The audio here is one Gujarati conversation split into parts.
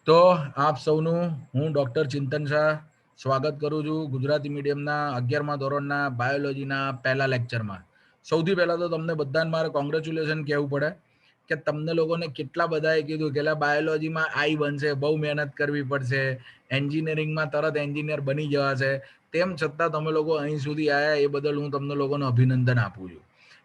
તો આપ સૌનું હું ડૉક્ટર ચિંતન શાહ સ્વાગત કરું છું ગુજરાતી મીડિયમના 11મા ધોરણના બાયોલોજીના પહેલા લેક્ચરમાં. સૌથી પહેલાં તો તમને બધાને મારે કોંગ્રેચ્યુલેશન કહેવું પડે કે તમને લોકોને કેટલા બધાએ કીધું કે બાયોલોજીમાં આઈ બનશે, બહુ મહેનત કરવી પડશે, એન્જિનિયરિંગમાં તરત એન્જિનિયર બની જવાશે, તેમ છતાં તમે લોકો અહીં સુધી આવ્યા એ બદલ હું તમને લોકોને અભિનંદન આપું છું.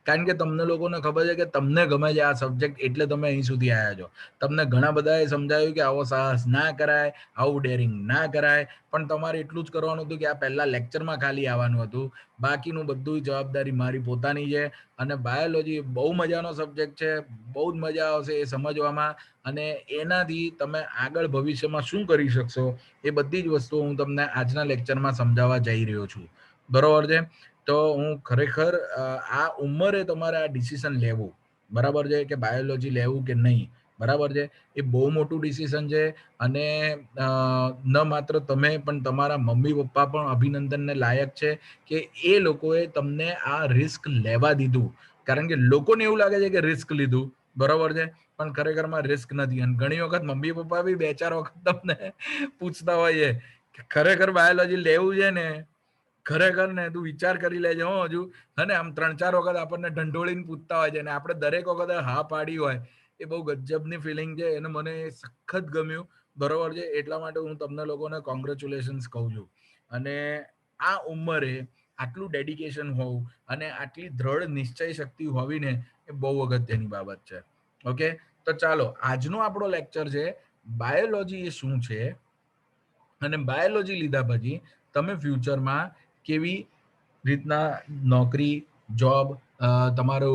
કારણ કે તમને લોકોને ખબર છે કે તમને ગમે છે આ સબ્જેક્ટ એટલે તમે અહીં સુધી આવ્યા છો. તમને ઘણા બધાએ સમજાવ્યું કે આવો સાહસ ના કરાય, આવું ડેરિંગ ના કરાય, પણ તમારે એટલું જ કરવાનું હતું કે આ પહેલા લેક્ચરમાં ખાલી આવવાનું હતું. બાકીનું બધું જવાબદારી મારી પોતાની છે. અને બાયોલોજી બહુ મજાનો સબ્જેક્ટ છે, બહુ જ મજા આવશે એ સમજવામાં, અને એનાથી તમે આગળ ભવિષ્યમાં શું કરી શકશો એ બધી જ વસ્તુઓ હું તમને આજના લેક્ચરમાં સમજાવવા જઈ રહ્યો છું. બરોબર છે? તો હું ખરેખર આ ઉંમરે તમારે આ ડિસિઝન લેવું, બરાબર છે, કે બાયોલોજી લેવું કે નહીં, બરાબર છે, એ બહુ મોટું ડિસિઝન છે. અને ન માત્ર તમે પણ તમારા મમ્મી પપ્પા પણ અભિનંદનને લાયક છે કે એ લોકોએ તમને આ રિસ્ક લેવા દીધું. કારણ કે લોકોને એવું લાગે છે કે રિસ્ક લીધું, બરોબર છે, પણ ખરેખરમાં રિસ્ક નથી. અને ઘણી વખત મમ્મી પપ્પા બી 2-4 વખત તમને પૂછતા હોય છે કે ખરેખર બાયોલોજી લેવું છે ને, ખરેખર ને તું વિચાર કરી લેજે હો હજુ, અને આમ 3-4 વખત આપણને ઢંઢોળીને પૂછતા હોય છે, અને આપણે દરેક વખતે હા પાડી હોય. એ બહુ ગજબની ફિલિંગ છે, અને મને સખત ગમ્યું, બરોબર છે. એટલા માટે હું તમને લોકોને કોંગ્રેચ્યુલેશન્સ કહું છું. અને આ ઉંમરે આટલું ડેડિકેશન હોવું અને આટલી દ્રઢ નિશ્ચય શક્તિ હોવી ને, એ બહુ અગત્યની બાબત છે. ઓકે, તો ચાલો આજનો આપણો લેક્ચર છે બાયોલોજી એ શું છે, અને બાયોલોજી લીધા પછી તમે ફ્યુચરમાં કેવી રીતના નોકરી, જોબ, તમારો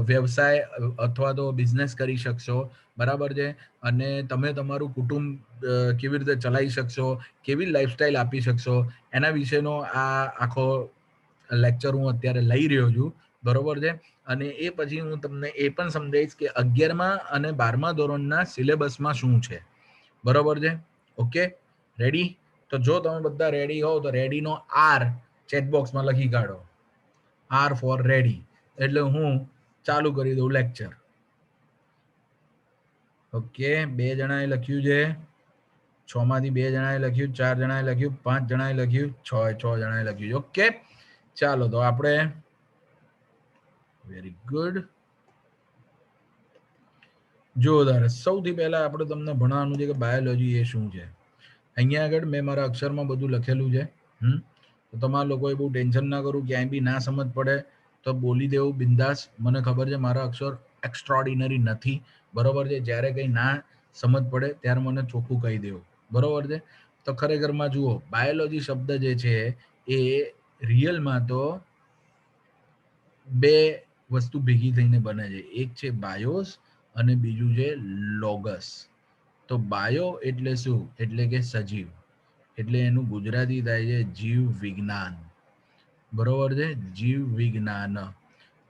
વ્યવસાય અથવા તો બિઝનેસ કરી શકશો, બરાબર છે, અને તમે તમારું કુટુંબ કેવી રીતે ચલાવી શકશો, કેવી લાઈફસ્ટાઈલ આપી શકશો, એના વિશેનો આ આખો લેક્ચર હું અત્યારે લઈ રહ્યો છું, બરોબર છે. અને એ પછી હું તમને એ પણ સમજાવીશ કે 11મા અને 12મા ધોરણના સિલેબસમાં શું છે, બરોબર છે. Okay, ready? તો જો તમે બધા રેડી હોવ તો રેડીનો આર ચેટબોક્સમાં લખી કાઢો. આર ફોર રેડી, એટલે હું ચાલુ કરી દઉં લેક્ચર. ઓકે, 2 જણાએ લખ્યું છે, 6 માંથી 2 જણાએ લખ્યું, 4 જણાએ લખ્યું, 5 જણાએ લખ્યું, 6 જણાએ લખ્યું. ઓકે, ચાલો તો આપણે વેરી ગુડ. જોરદાર. સૌથી પહેલા આપણે તમને ભણવાનું છે કે બાયોલોજી એ શું છે. અહીંયા આગળ મેં મારા અક્ષરમાં બધું લખેલું છે. તો તમારા લોકોએ બહુ ટેન્શન ના કરું, ક્યાંય બી ના સમજ પડે તો બોલી દેવું બિંદાસ. મને ખબર છે મારા અક્ષર એક્સ્ટ્રાઓર્ડિનરી નથી, બરોબર છે. જ્યારે કંઈ ના સમજ પડે ત્યારે મને ચોખ્ખું કહી દેવું, બરોબર છે. તો ખરેખરમાં જુઓ, બાયોલોજી શબ્દ જે છે એ રિયલમાં તો 2 વસ્તુ ભેગી થઈને બને છે. એક છે બાયોસ અને બીજું છે લોગસ. તો બાયો એટલે શું? એટલે કે સજીવ, એટલે એનું ગુજરાતી થાય છે જીવ વિજ્ઞાન, બરોબર છે, જીવ વિજ્ઞાન.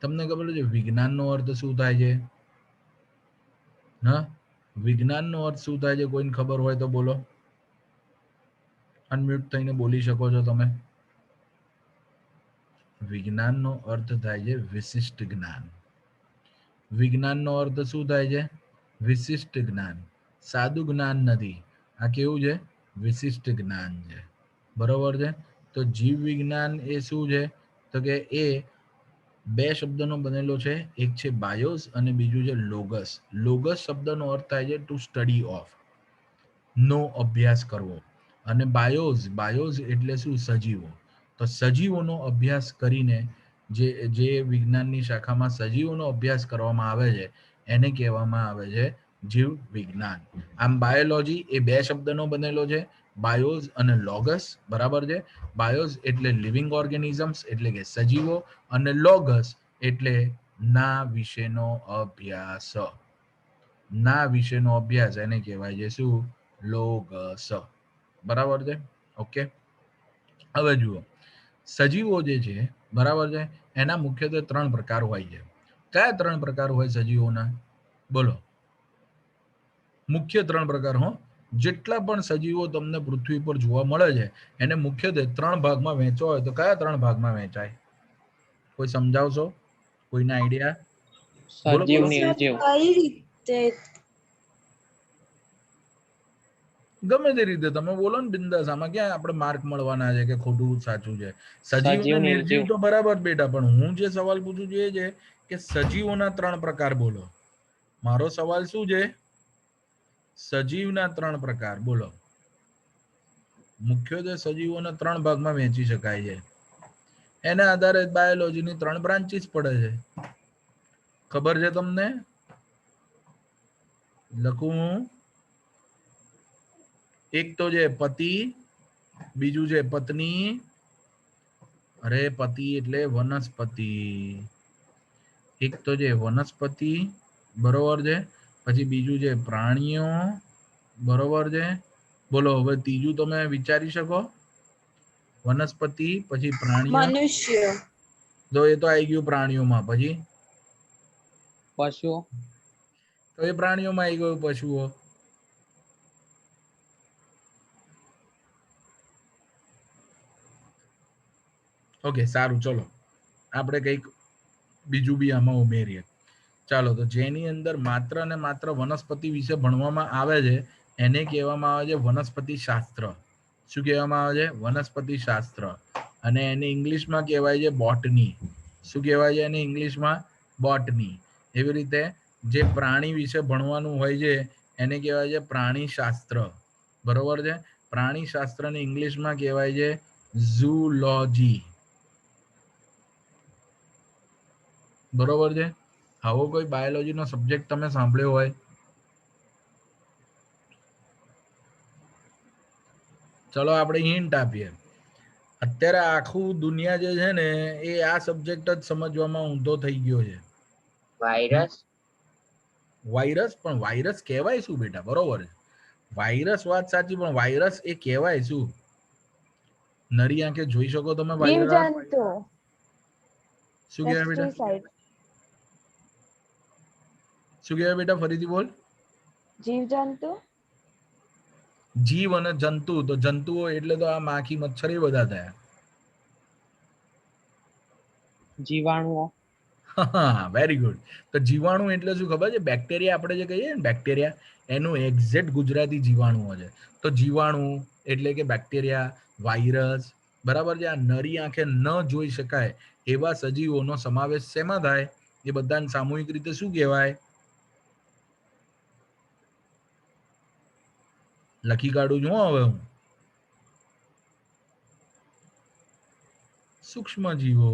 તમને ખબર છે વિજ્ઞાનનો અર્થ શું થાય છે? હા, વિજ્ઞાનનો અર્થ શું થાય છે? કોઈને ખબર હોય તો બોલો. અનમ્યુટ થઈને બોલી શકો છો તમે. વિજ્ઞાનનો અર્થ થાય છે વિશિષ્ટ જ્ઞાન. વિજ્ઞાનનો અર્થ શું થાય છે? વિશિષ્ટ જ્ઞાન. સાદું જ્ઞાન નથી, આ કેવું છે? વિશિષ્ટ જ્ઞાન છે, બરોબર છે. તો જીવ વિજ્ઞાન એ શું છે? તો કે એ 2 શબ્દનો બનેલો છે. એક છે બાયોસ અને બીજું છે લોગસ. લોગસ શબ્દનો અર્થ થાય છે ટુ સ્ટડી ઓફ, નો અભ્યાસ કરવો. અને બાયોસ એટલે શું? સજીવો. તો સજીવોનો અભ્યાસ કરીને જે વિજ્ઞાનની શાખામાં સજીવોનો અભ્યાસ કરવામાં આવે છે એને કહેવામાં આવે છે જીવ વિજ્ઞાન. આમ બાયોલોજી એ 2 શબ્દનો બનેલો છે, બાયોસ અને લોગસ, બરાબર છે. બાયોસ એટલે લિવિંગ ઓર્ગેનિઝમ્સ એટલે કે સજીવો, અને લોગસ એટલે ના વિશેનો અભ્યાસ. ના વિશેનો અભ્યાસ એને કહેવાય છે શું? લોગસ, બરાબર છે. ઓકે, હવે જુઓ, સજીવો જે છે, બરાબર છે, એના મુખ્યત્વે 3 પ્રકાર હોય છે. કયા 3 પ્રકાર હોય સજીવોના? બોલો. મુખ્ય 3 પ્રકાર હો. જેટલા પણ સજીવો તમને પૃથ્વી પર જોવા મળે છે એને મુખ્યત્વે 3 ભાગમાં વહેંચવા હોય તો કયા 3 ભાગમાં વહેંચાય? કોઈ સમજાવશો? કોઈને આઈડિયા? બોલો સજીવ, બોલો. નિર્જીવ. કઈ રીતે? ગમે તે રીતે તમે બોલો ને બિંદાસ, આમાં ક્યાં આપણે માર્ક મળવાના છે કે ખોટું સાચું છે. સજીવ સજીવ, અને નિર્જીવ નિર્જીવ. તો બરાબર બેટા, પણ હું જે સવાલ પૂછું છું એ છે કે સજીવોના 3 પ્રકાર બોલો. મારો સવાલ શું છે? સજીવના 3 પ્રકાર બોલો. મુખ્યત્વે સજીવોને 3 ભાગમાં વહેંચી શકાય છે. એના આધારે બાયોલોજીની 3 બ્રાન્ચીસ પડે છે. ખબર છે તમને? લખું હું. એક તો છે પતિ, બીજું છે પત્ની, અરે પતિ એટલે વનસ્પતિ. એક તો છે વનસ્પતિ, બરોબર છે, પછી બીજું છે પ્રાણીઓ, બરોબર છે. બોલો હવે ત્રીજું તમે વિચારી શકો? વનસ્પતિ, પછી પ્રાણીઓ, મનુષ્ય, તો એ તો આવી ગયું પ્રાણીઓમાં. પછી પશુ, તો એ પ્રાણીઓમાં આવી ગયું પશુઓ. ઓકે, સારું, ચલો આપણે કંઈક બીજું બી આમાં ઉમેરીએ. ચાલો, તો જેની અંદર માત્ર ને માત્ર વનસ્પતિ વિશે ભણવામાં આવે છે એને કહેવામાં આવે છે વનસ્પતિ શાસ્ત્ર. શું કહેવામાં આવે છે? વનસ્પતિ શાસ્ત્ર. અને એને ઇંગ્લિશમાં કહેવાય છે બોટની. શું કહેવાય છે એને ઇંગ્લિશમાં? બોટની. એવી રીતે જે પ્રાણી વિશે ભણવાનું હોય છે એને કહેવાય છે પ્રાણી શાસ્ત્ર. બરોબર છે? પ્રાણી શાસ્ત્રને ઇંગ્લિશમાં કહેવાય છે ઝૂલોજી. બરોબર છે? આવો કોઈ બાયોલોજીનો સબ્જેક્ટ તમે સાંભળ્યો હોય? ચલો આપણે હિન્ટ આપીએ. અત્યારે આખું દુનિયા જે છે ને એ આ સબ્જેક્ટ જ સમજવામાં ઊંધો થઈ ગયો છે. Virus, virus? પણ વાયરસ કહેવાય શું બેટા? બરોબર છે, વાયરસ વાત સાચી, પણ વાયરસ એ કહેવાય શું? નરી આંખે જોઈ શકો તમે વાયરસ? જીવજંતુ, શું કહેવાય બેટા? પેસ્ટિસાઇડ, શું કહેવાય બેટા? ફરીથી બોલ. જીવજંતુ, જીવ અને જંતુ, તો જંતુઓ એટલે તો આ માખી મચ્છર એ બધા થયા. જીવાણુઓ, વેરી ગુડ. તો જીવાણુ એટલે શું ખબર છે? બેક્ટેરિયા આપણે જે કહીએ ને બેક્ટેરિયા, એનું એક્ઝેક્ટ ગુજરાતી જીવાણુઓ છે. તો જીવાણુ એટલે કે બેક્ટેરિયા, વાયરસ, બરાબર છે. આ નરી આંખે ન જોઈ શકાય એવા સજીવોનો સમાવેશ શેમાં થાય? એ બધાને સામૂહિક રીતે શું કહેવાય? લખી કાઢું છું હવે હું. સૂક્ષ્મ જીવો.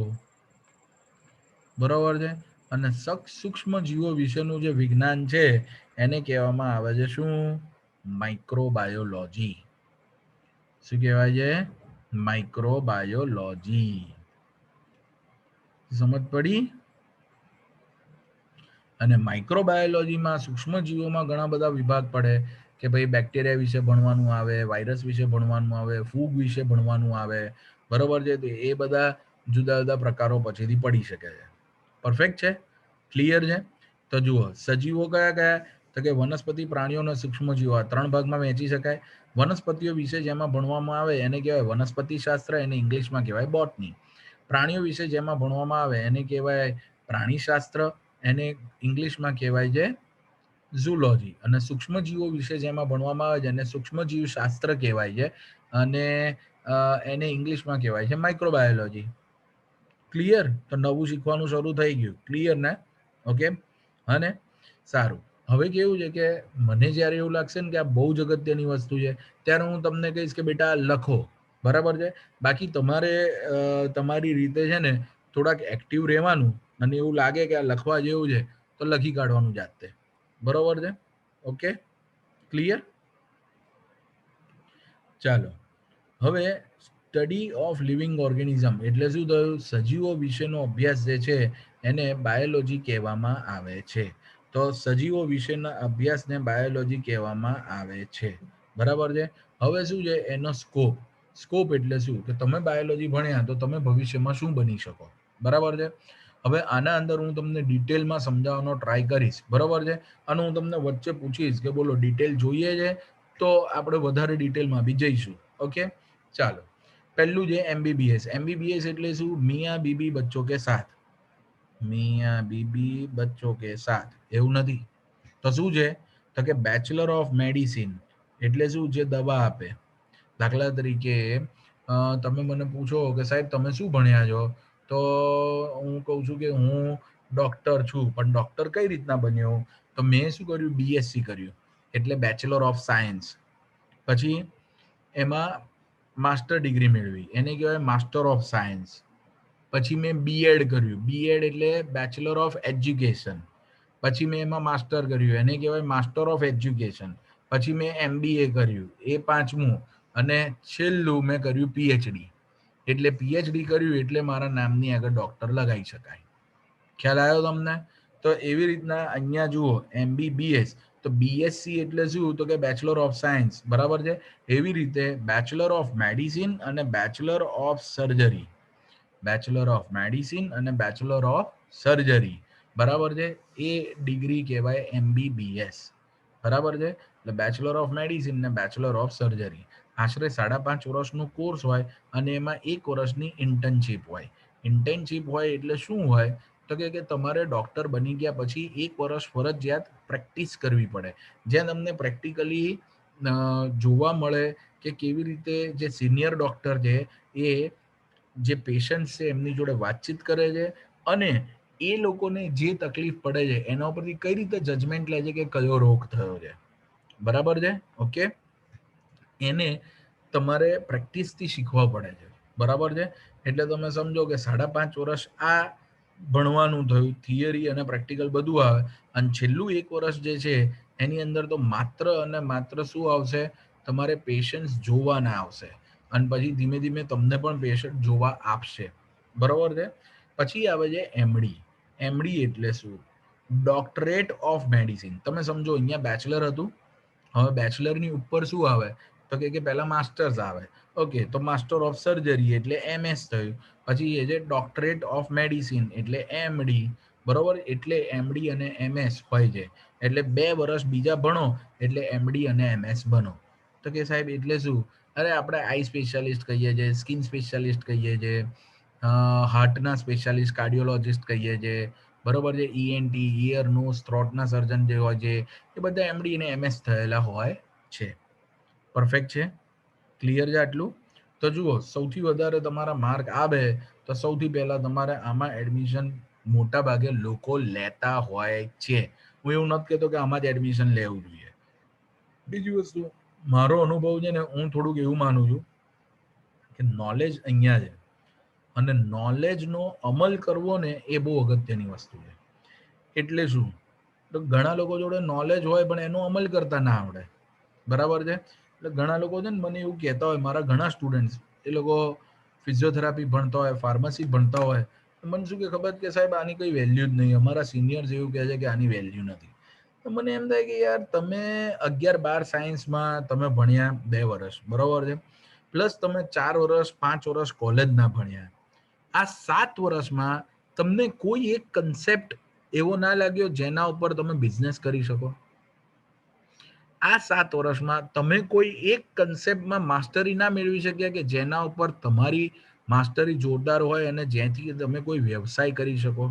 બરોબર છે? અને સૂક્ષ્મ જીવો વિશેનું જે વિજ્ઞાન છે એને કહેવામાં આવે છે શું? માઇક્રોબાયોલોજી. શું કહેવાય છે? માઇક્રોબાયોલોજી. સમજ પડી? અને માઇક્રોબાયોલોજીમાં સૂક્ષ્મ જીવોમાં ઘણા બધા વિભાગ પડે કે ભાઈ બેક્ટેરિયા વિશે ભણવાનું આવે, વાયરસ વિશે ભણવાનું આવે, ફૂગ વિશે ભણવાનું આવે, બરોબર છે? તો એ બધા જુદા જુદા પ્રકારો પછીથી પડી શકે છે. પરફેક્ટ છે? ક્લિયર છે? તો જુઓ, સજીવો કયા કયા? તો કે વનસ્પતિ, પ્રાણીઓ અને સૂક્ષ્મ જીવો, આ 3 ભાગમાં વહેંચી શકાય. વનસ્પતિઓ વિશે જેમાં ભણવામાં આવે એને કહેવાય વનસ્પતિ શાસ્ત્ર, એને ઇંગ્લિશમાં કહેવાય બોટની. પ્રાણીઓ વિશે જેમાં ભણવામાં આવે એને કહેવાય પ્રાણીશાસ્ત્ર, એને ઇંગ્લિશમાં કહેવાય છે ઝૂલોજી. અને સૂક્ષ્મજીવો વિશે જેમાં ભણવામાં આવે છે એને સૂક્ષ્મજીવ શાસ્ત્ર કહેવાય છે, અને એને ઇંગ્લિશમાં કહેવાય છે માઇક્રોબાયોલોજી. ક્લિયર? તો નવું શીખવાનું શરૂ થઈ ગયું. ક્લિયર ને? ઓકે. અને સારું, હવે કેવું છે કે મને જ્યારે એવું લાગશે ને કે આ બહુ જ અગત્યની વસ્તુ છે ત્યારે હું તમને કહીશ કે બેટા લખો. બરાબર છે? બાકી તમારે તમારી રીતે છે ને થોડાક એક્ટિવ રહેવાનું, અને એવું લાગે કે આ લખવા જેવું છે તો લખી કાઢવાનું જાતે. બરોબર છે? Okay, clear? ચાલો, હવે સ્ટડી ઓફ લિવિંગ ઓર્ગેનિઝમ એટલે શું થયું? સજીવો વિશેનો અભ્યાસ જે છે એને બાયોલોજી કહેવામાં આવે છે. તો સજીવો વિશેના અભ્યાસને બાયોલોજી કહેવામાં આવે છે. બરાબર છે? હવે શું છે એનો સ્કોપ? સ્કોપ એટલે શું? કે તમે બાયોલોજી ભણ્યા તો તમે ભવિષ્યમાં શું બની શકો? બરાબર છે? હવે આના અંદર હું તમને ડિટેલમાં સમજાવવાનો ટ્રાય કરીશ. બરાબર છે? અને હું તમને વચ્ચે પૂછીશ કે બોલો ડિટેલ જોઈએ છે, તો આપણે વધારે ડિટેલમાં બી જઈશું. ઓકે, ચાલો. પહેલું છે એમબીબીએસ. એમબીબીએસ એટલે શું? મિયા બીબી બચ્ચો કે સાથ. મિયા બીબી બચ્ચો કે સાથ. એવું નથી તો શું છે? તો કે બેચલર ઓફ મેડિસિન. એટલે શું? જે દવા આપે. દાખલા તરીકે તમે મને પૂછો કે સાહેબ તમે શું ભણ્યા છો, તો હું કહું છું કે હું ડોક્ટર છું, પણ ડોક્ટર કઈ રીતના બન્યો? તો મેં શું કર્યું? બીએસસી કર્યું, એટલે બેચલર ઓફ સાયન્સ. પછી એમાં માસ્ટર ડિગ્રી મેળવી, એને કહેવાય માસ્ટર ઓફ સાયન્સ. પછી મેં બીએડ કર્યું, બીએડ એટલે બેચલર ઓફ એજ્યુકેશન. પછી મેં એમાં માસ્ટર કર્યું, એને કહેવાય માસ્ટર ઓફ એજ્યુકેશન. પછી મેં એમબીએ કર્યું, એ પાંચમું. અને છેલ્લું મેં કર્યું પીએચડી. એટલે પીએચડી કર્યું એટલે મારા નામની આગળ ડોક્ટર લગાવી શકાય. ખ્યાલ આવ્યો તમને? તો એવી રીતના અહીંયા જુઓ, એમબીબીએસ, તો બીએસસી એટલે શું? તો કે બેચલર ઓફ સાયન્સ, બરાબર છે. એવી રીતે બેચલર ઓફ મેડિસિન અને bachelor of surgery, bachelor of medicine અને બેચલર ઓફ સર્જરી, બરાબર છે. એ ડિગ્રી કહેવાય એમબીબીએસ, બરાબર છે. એટલે બેચલર ઓફ મેડિસિન ને બેચલર ઓફ સર્જરી આશરે 5.5 વર્ષનો કોર્સ હોય અને એમાં 1 વર્ષની ઇન્ટર્નશીપ હોય. ઇન્ટર્નશીપ હોય એટલે શું હોય? તો કે તમારે ડોક્ટર બની ગયા પછી 1 વર્ષ ફરજિયાત પ્રેક્ટિસ કરવી પડે, જ્યાં તમને પ્રેક્ટિકલી જોવા મળે કે કેવી રીતે જે સિનિયર ડોક્ટર છે એ જે પેશન્ટ છે એમની જોડે વાતચીત કરે છે, અને એ લોકોને જે તકલીફ પડે છે એના ઉપરથી કઈ રીતે જજમેન્ટ લે છે કે કયો રોગ થયો છે, બરાબર છે. ઓકે, એને તમારે પ્રેક્ટિસથી શીખવા પડે છે, બરાબર છે. એટલે તમે સમજો કે 5.5 વર્ષ આ ભણવાનું થયું, થિયરી અને પ્રેક્ટિકલ બધું આવે, અને છેલ્લું 1 વર્ષ જે છે એની અંદર તો માત્ર અને માત્ર શું આવશે? તમારે પેશન્ટ્સ જોવાના આવશે, અને પછી ધીમે ધીમે તમને પણ પેશન્ટ જોવા આપશે, બરાબર છે. પછી આવે છે એમડી. એમડી એટલે શું? Doctorate of medicine. તમે સમજો અહીંયા બેચલર હતું, હવે બેચલરની ઉપર શું આવે? તો કે પહેલા માસ્ટર્સ આવે. ઓકે, તો માસ્ટર ઓફ સર્જરી એટલે એમએસ થયું. પછી એ જે ડોક્ટરેટ ઓફ મેડિસિન એટલે એમડી, બરોબર. એટલે એમડી અને એમએસ હોય છે. એટલે 2 વર્ષ બીજા ભણો એટલે એમડી અને એમએસ બનો. તો કે સાહેબ એટલે શું? અરે આપણે આઈ સ્પેશિયાલિસ્ટ કહીએ છીએ, સ્કિન સ્પેશિયાલિસ્ટ કહીએ છીએ, હાર્ટના સ્પેશિયાલિસ્ટ કાર્ડિયોલોજિસ્ટ કહીએ છીએ, બરોબર છે. ઈએનટી, ઇયર નોઝ થ્રોટના સર્જન જે હોય છે એ બધા એમડી અને એમએસ થયેલા હોય છે. પરફેક્ટ છે? ક્લિયર છે આટલું? તો જુઓ, સૌથી વધારે તમારા માર્ક આવે તો સૌથી પહેલા તમારે આમાં એડમિશન મોટા ભાગે લોકો લેતા હોય છે. હું એવું નથી કહેતો કે આમાં જ એડમિશન લેવું જોઈએ. બીજી વસ્તુ, મારો અનુભવ છે ને, હું થોડુંક એવું માનું છું કે નોલેજ અહીંયા છે, અને નોલેજનો અમલ કરવો ને એ બહુ અગત્યની વસ્તુ છે. એટલે શું? તો ઘણા લોકો જોડે નોલેજ હોય પણ એનો અમલ કરતા ના આવડે, બરાબર છે. એટલે ઘણા લોકો છે ને મને એવું કહેતા હોય, મારા ઘણા સ્ટુડન્ટ્સ, એ લોકો ફિઝિયોથેરાપી ભણતા હોય, ફાર્મસી ભણતા હોય, મને શું કે ખબર કે સાહેબ આની કોઈ વેલ્યુ જ નહીં, અમારા સિનિયર્સ એવું કહે છે કે આની વેલ્યુ નથી. તો મને એમ થાય કે યાર તમે 11-12 સાયન્સમાં તમે ભણ્યા 2 વર્ષ, બરોબર છે, પ્લસ તમે 4 વર્ષ 5 વર્ષ કોલેજના ભણ્યા. આ 7 વર્ષમાં તમને કોઈ એક કન્સેપ્ટ એવો ના લાગ્યો જેના ઉપર તમે બિઝનેસ કરી શકો? આ 7 વર્ષમાં તમે કોઈ એક કન્સેપ્ટમાં માસ્ટરી ના મેળવી શક્યા કે જેના ઉપર તમારી માસ્ટરી જોરદાર હોય અને જેથી તમે કોઈ વ્યવસાય કરી શકો,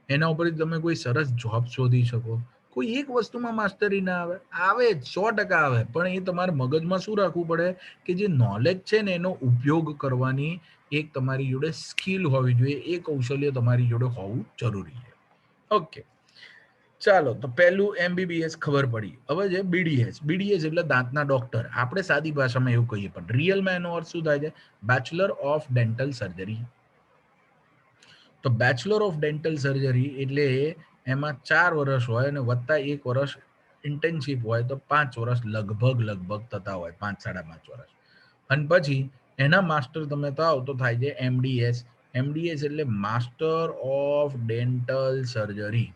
એના ઉપરથી તમે કોઈ સરસ જોબ શોધી શકો? કોઈ એક વસ્તુમાં માસ્ટરી ના આવે? આવે જ, 100% આવે, પણ એ તમારે મગજમાં શું રાખવું પડે કે જે નોલેજ છે ને એનો ઉપયોગ કરવાની એક તમારી જોડે સ્કિલ હોવી જોઈએ, એ કૌશલ્ય તમારી જોડે હોવું જરૂરી છે. ઓકે, ચાલો, તો પહેલું એમબીબીએસ ખબર પડી. હવે છે બીડીએસ. બીડીએસ એટલે દાંતના ડોક્ટર. આપણે સાદી ભાષામાં એવું કહીએ, પણ રિયલમાં એનો અર્થ શું થાય છે? Bachelor of dental surgery. તો બેચલર ઓફ ડેન્ટલ સર્જરી એટલે એમાં 4 વર્ષ હોય અને વત્તા 1 વર્ષ ઇન્ટર્નશીપ હોય, તો 5 વર્ષ લગભગ થતા હોય, 5-5.5 વર્ષ. અને પછી એના માસ્ટર તમે થાવ તો થાય છે એમડીએસ. એમડીએસ એટલે master of dental surgery.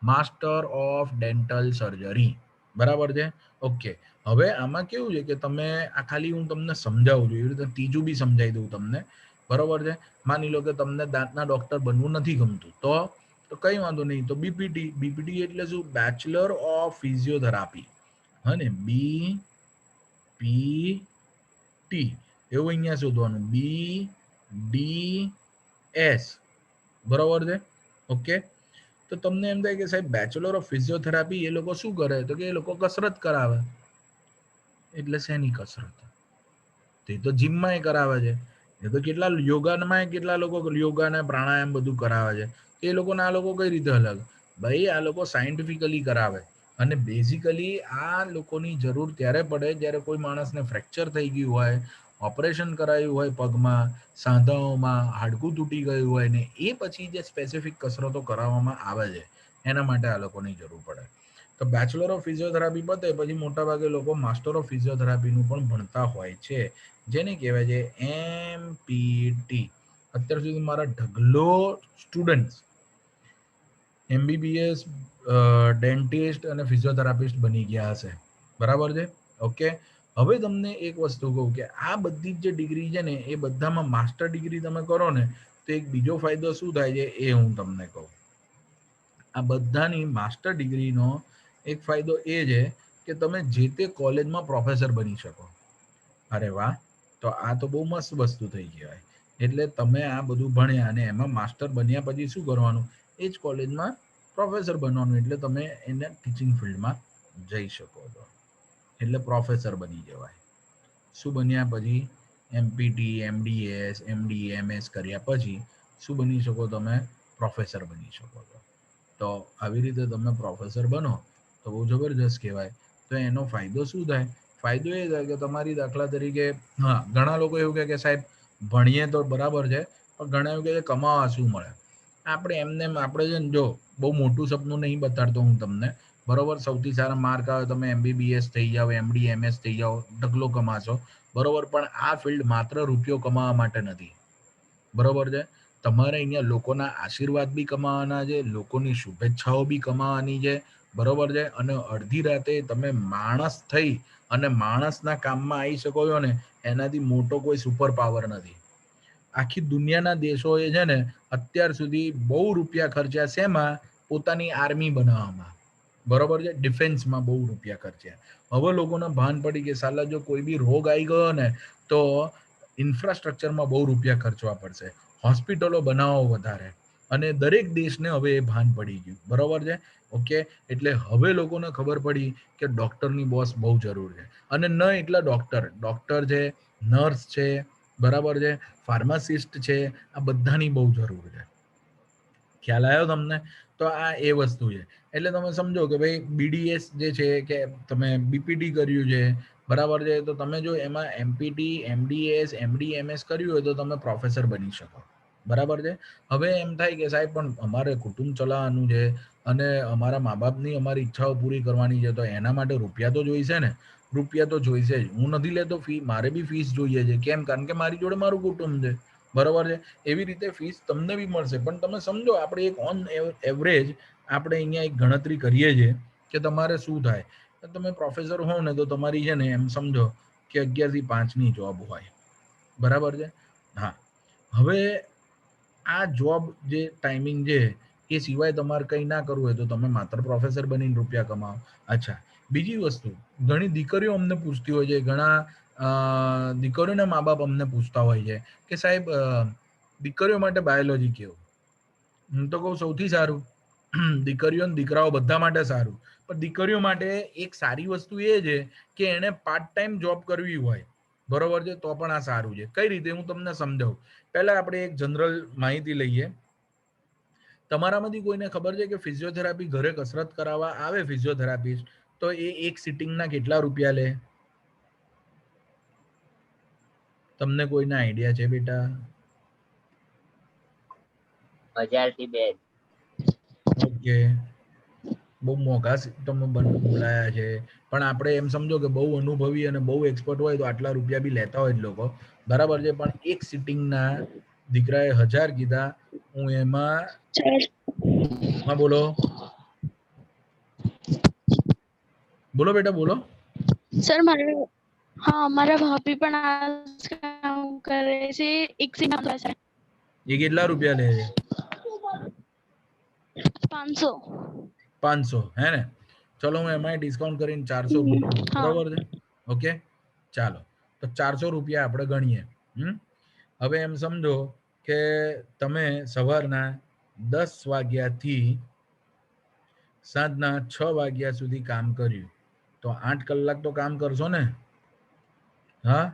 Master of dental surgery, બરાબર છે. ઓકે, હવે આમાં કેવું છે કે તમે આ ખાલી હું તમને સમજાવું છું, એવી રીતે ત્રીજું બી સમજાવી દઉં તમને, બરોબર છે. માની લો કે તમને દાંતના ડોક્ટર બનવું નથી ગમતું, તો કઈ વાંધો નહીં, તો બીપીટી. બીપીટી એટલે શું? Bachelor of physiotherapy. હા ને, BPT એવું અહીંયા શોધવાનું, BDS, બરોબર છે. ઓકે, તો તમને એમ થાય કે સાહેબ બેચલર ઓફ ફિઝિયોથેરાપી એ લોકો શું કરે? તો કે એ લોકો કસરત કરાવે. એટલે શેની કસરત? તે તો જીમમાં કરાવે છે. એ તો કેટલા યોગામાં કેટલા લોકો યોગા ને પ્રાણાયામ બધું કરાવે છે. એ લોકોને આ લોકો કઈ રીતે અલગ? ભાઈ આ લોકો સાયન્ટિફિકલી કરાવે. અને બેઝિકલી આ લોકોની જરૂર ત્યારે પડે જ્યારે કોઈ માણસને ફ્રેક્ચર થઈ ગયું હોય, ઓપરેશન કરાયું હોય પગમાં, સાંધાઓમાં, હાડકું તૂટી ગયું હોય ને એ પછી જે સ્પેસિફિક કસરતો કરાવવામાં આવે છે એના માટે આ લોકોની જરૂર પડે. તો બેચલર ઓફ ફિઝિયોથેરાપી પતે પછી મોટાભાગે લોકો માસ્ટર ઓફ ફિઝિયોથેરાપીનું પણ ભણતા હોય છે, જેને કહેવાય છે MPT. અત્યાર સુધી મારા ઢગલો સ્ટુડન્ટ્સ MBBS, ડેન્ટિસ્ટ અને ફિઝિયોથેરાપિસ્ટ બની ગયા હશે. બરાબર છે? ઓકે. હવે તમને એક વસ્તુ કહું કે આ બધી જ જે ડિગ્રી છે ને એ બધામાં માસ્ટર ડિગ્રી તમે કરો ને તો એક બીજો ફાયદો શું થાય છે એ હું તમને કહું. આ બધાની માસ્ટર ડિગ્રીનો એક ફાયદો એ છે કે તમે જે તે કોલેજમાં પ્રોફેસર બની શકો. અરે વાહ! તો આ તો બહુ મસ્ત વસ્તુ થઈ કહેવાય. એટલે તમે આ બધું ભણ્યા અને એમાં માસ્ટર બન્યા પછી શું કરવાનું? એ જ કોલેજમાં પ્રોફેસર બનવાનું. એટલે તમે એને ટીચિંગ ફિલ્ડમાં જઈ શકો છો. એટલે પ્રોફેસર બની જવાય. શું બન્યા પછી? MPT, MDS, MD, MS કર્યા પછી શું બની શકો તમે? પ્રોફેસર બની શકો છો. તો આવી રીતે તમે પ્રોફેસર બનો તો બહુ જબરજસ્ત કહેવાય. તો એનો ફાયદો શું થાય? ફાયદો એ થાય કે તમારી દાખલા તરીકે ઘણા લોકો એવું કહે કે સાહેબ ભણીએ તો બરાબર છે, પણ ઘણા એવું કહે કે કમાવા શું મળે? આપણે એમને આપણે છે ને જો બહુ મોટું સપનું નહીં બતાડતો હું તમને, બરોબર? સૌથી સારા માર્ક આવે તમે MBBS થઈ જાઓ, MD, MS થઈ જાઓ, ઢગલો કમાશો, બરોબર? પણ આ ફિલ્ડ માત્ર રૂપિયો કમાવા માટે નથી, બરોબર છે? તમારે અહીંયા લોકોના આશીર્વાદ બી કમાવાના છે, લોકોની શુભેચ્છાઓ બી કમાવાની છે, બરોબર છે? અને અડધી રાતે તમે માણસ થઈ અને માણસના કામમાં આવી શકો છો ને એનાથી મોટો કોઈ સુપર પાવર નથી. આખી દુનિયાના દેશોએ છે ને અત્યાર સુધી બહુ રૂપિયા ખર્ચ્યા શેમાં? પોતાની આર્મી બનાવવામાં, બરોબર છે? ડિફેન્સમાં બહુ રૂપિયા ખર્ચ્યા. હવે લોકોને ભાન પડી કે સાલા જો કોઈ બી રોગ આવી ગયો ને તો ઇન્ફ્રાસ્ટ્રક્ચરમાં બહુ રૂપિયા ખર્ચવા પડશે, હોસ્પિટલો બનાવો વધારે, અને દરેક દેશને હવે એ ભાન પડી ગયું, બરોબર છે? ઓકે. એટલે હવે લોકોને ખબર પડી કે ડોક્ટરની બોસ બહુ જરૂર છે. અને ન એટલા ડોક્ટર છે, નર્સ છે, બરાબર છે, ફાર્માસિસ્ટ છે, આ બધાની બહુ જરૂર છે. ખ્યાલ આવ્યો તમને? તો આ એ વસ્તુ છે. એટલે તમે સમજો કે ભાઈ BDS જે છે કે તમે BPT કર્યું છે, બરાબર છે? તો તમે જો એમાં MPT, MDS, MD, MS કર્યું હોય તો તમે પ્રોફેસર બની શકો, બરાબર છે? હવે એમ થાય કે સાહેબ પણ અમારે કુટુંબ ચલાવવાનું છે અને અમારા મા બાપની અમારી ઈચ્છાઓ પૂરી કરવાની છે, તો એના માટે રૂપિયા તો જોઈશે ને. રૂપિયા તો જોઈશે જ. હું નથી લેતો ફી, મારે બી ફીસ જોઈએ છે. કેમ? કારણ કે મારી જોડે મારું કુટુંબ છે, બરોબર છે? એવી રીતે ફીસ તમને બી મળશે. પણ તમે સમજો આપણે એક ઓન એવરેજ આપણે અહીંયા એક ગણતરી કરીએ છીએ કે તમારે શું થાય. તમે પ્રોફેસર હો ને તો તમારી છે ને એમ સમજો કે 11 થી 5 ની જોબ હોય, બરાબર છે? હા. હવે આ જોબ જે ટાઈમિંગ છે એ સિવાય તમારે કંઈ ના કરવું હોય તો તમે માત્ર પ્રોફેસર બનીને રૂપિયા કમાવો. અચ્છા, બીજી વસ્તુ, ઘણી દીકરીઓ અમને પૂછતી હોય છે, ઘણા દીકરીઓના મા બાપ અમને પૂછતા હોય છે કે સાહેબ દીકરીઓ માટે બાયોલોજી કેવું? હું તો કહું સૌથી સારું. દીકરીઓ અને દીકરાઓ બધા માટે સારું. પણ દીકરીઓ માટે એક સારી વસ્તુ એ છે કે એને પાર્ટ ટાઈમ જોબ કરવી હોય, બરોબર છે? તો પણ આ સારું છે. કઈ રીતે? હું તમને સમજાવું. પહેલા આપણે એક જનરલ માહિતી લઈએ. તમારામાંથી કોઈને ખબર છે કે ફિઝિયોથેરાપી ઘરે કસરત કરાવવા આવે ફિઝિયોથેરાપિસ્ટ તો એ એક સિટિંગના કેટલા રૂપિયા લે? તમને કોઈને આઈડિયા છે બેટા? 1000 થી 2. ઓકે. બહુ મોંઘા તમે બોલાયા છે, પણ આપણે એમ સમજો કે બહુ અનુભવી અને બહુ એક્સપર્ટ હોય તો આટલા રૂપિયા બી લેતા હોય જ લોકો, બરાબર છે? પણ એક સિટિંગના દીકરાએ 1000 કીધા. હું એમાં હા બોલો બોલો બેટા બોલો. સર મારે મારા ભાભી પણ આ જ કામ કરે છે. એક સિંહ એ કેટલા રૂપિયા લે છે? 500. 500, હે ને? ચલો હું એમાં ડિસ્કાઉન્ટ કરીને 400 મૂકું છું, હા બરોબર છે? ઓકે, ચાલો. તો 400 રૂપિયા આપણે ગણીએ. હવે એમ સમજો કે તમે સવારના 10 વાગ્યાથી સાંજના 6 વાગ્યા સુધી કામ કર્યું, તો 8 કલાક તો કામ કરશો ને? હા,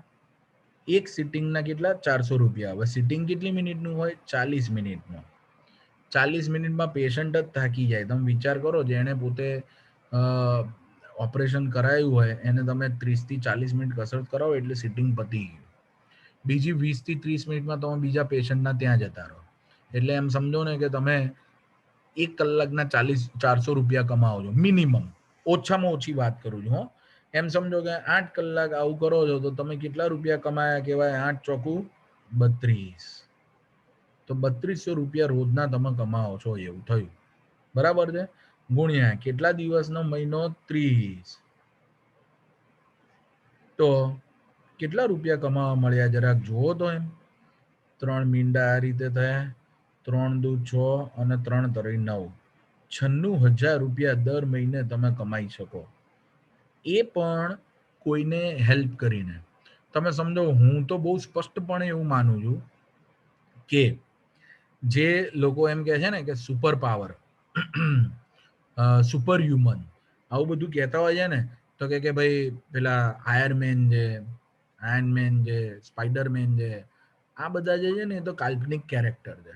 એક સિટિંગના કેટલા 400 રૂપિયા. હવે સિટિંગ કેટલી મિનિટનું હોય? 40 મિનિટનું. 40 મિનિટમાં પેશન્ટ જ થાકી જાય. તમે વિચાર કરો, જેણે પોતે ઓપરેશન કરાયું હોય એને તમે 30 થી 40 મિનિટ કસરત કરાવો એટલે સિટિંગ પતી ગયું. બીજી 20 થી 30 મિનિટમાં તમે બીજા પેશન્ટના ત્યાં જતા રહો. એટલે એમ સમજો ને કે તમે 1 કલાકના 400 રૂપિયા કમાવો છો મિનિમમ. ઓછામાં ઓછી વાત કરું છું. એમ સમજો કે 8 કલાક આવું કરો છો તો તમે કેટલા રૂપિયા કમાયા કહેવાય? 8 ચોકું 32. તો 3200 રૂપિયા રોજના તમે કમાવો છો એવું થયું. બરાબર છે? ગુણ્યા કેટલા દિવસનો મહિનો? 30. તો કેટલા રૂપિયા કમાવા મળ્યા જરાક જુઓ તો એમ. 3 મીંડા આ રીતે થયા, 3 દુ 6 અને 3 તરી 9. 96,000 રૂપિયા દર મહિને તમે કમાઈ શકો. એ પણ કોઈને હેલ્પ કરીને. તમે સમજો, હું તો બહુ સ્પષ્ટપણે એવું માનું છું કે જે લોકો એમ કહે છે ને કે સુપર પાવર, સુપર હ્યુમન, આવું બધું કહેતા હોય છે ને, તો કે ભાઈ પેલા આયરમેન છે, સ્પાઈડરમેન છે, આ બધા જે છે ને એ તો કાલ્પનિક કેરેક્ટર છે.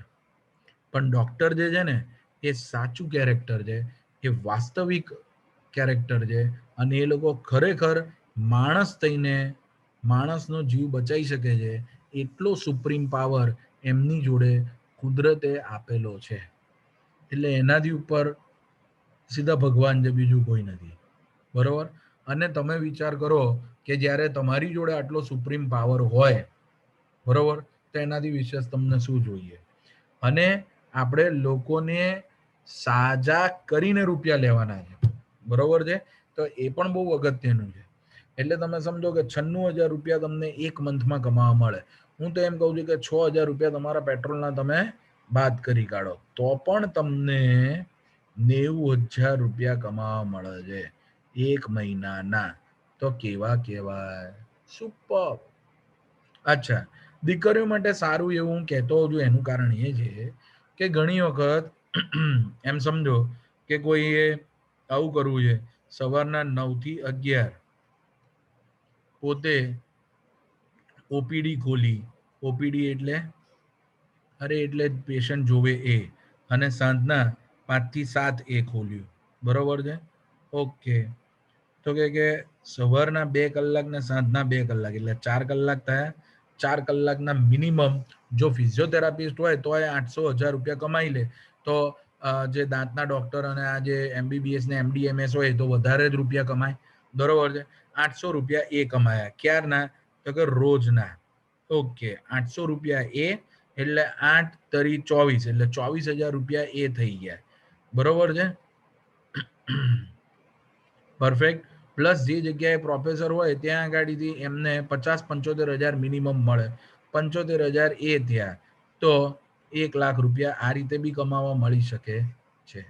પણ ડોક્ટર જે છે ને એ સાચું કેરેક્ટર છે, એ વાસ્તવિક કેરેક્ટર છે. અને એ લોકો ખરેખર માણસ થઈને માણસનો જીવ બચાવી શકે છે. એટલો સુપ્રીમ પાવર એમની જોડે કુદરતે આપેલો છે. એટલે એનાથી ઉપર સીધા ભગવાન છે, બીજું કોઈ નથી. બરોબર? અને તમે વિચાર કરો કે જ્યારે તમારી જોડે આટલો સુપ્રીમ પાવર હોય, બરોબર, તો એનાથી વિશેષ તમને શું જોઈએ? અને આપણે લોકોને સાજા કરીને રૂપિયા લેવાના છે. બરોબર છે? તો એ પણ બહુ અગત્યનું છે. એટલે તમે સમજો કે 96,000 રૂપિયા તમને એક મંથમાં કમાવા મળે. હું તો એમ કહું છું કે 6,000 રૂપિયા તમારા પેટ્રોલના તમે બાદ કરી કાઢો તો પણ તમને 90,000 રૂપિયા કમાવા મળે છે એક મહિનાના. તો કેવા કહેવાય? સુપર. અચ્છા, દીકરીઓ માટે સારું એવું હું કહેતો હોઉં છું એનું કારણ એ છે કે ઘણી વખત એમ સમજો કે કોઈએ આવું કરવું છે, સવારના 9 થી 11 પોતે ઓપીડી ખોલી. ઓપીડી એટલે પેશન્ટ જોવે એ. અને સાંજના 5 થી 7 એ ખોલ્યું. બરોબર છે? ઓકે. તો કે સવારના 2 કલાક ને સાંજના 2 કલાક એટલે 4 કલાક થયા. 4 કલાકના મિનિમમ જો ફિઝિયોથેરાપિસ્ટ હોય તો એ 800,000 રૂપિયા કમાઈ લે. તો જે દાંતના ડોક્ટર અને આ જે એમબીબીએસ ને એમડીએમએસ હોય તો વધારે જ રૂપિયા કમાય. બરોબર છે? 800 રૂપિયા એ કમાયા. ક્યારના? તો કે રોજના. ઓકે, 800 રૂપિયા એ એટલે 8 તરી 24 એટલે 24,000 રૂપિયા એ થઈ ગયા. બરોબર છે? પરફેક્ટ. પ્લસ જે જગ્યાએ પ્રોફેસર હોય ત્યાં આગળથી એમને 50-75,000 મિનિમમ મળે. 75,000 એ થયા. તો 1,00,000 રૂપિયા આ રીતે બી કમાવા મળી શકે છે.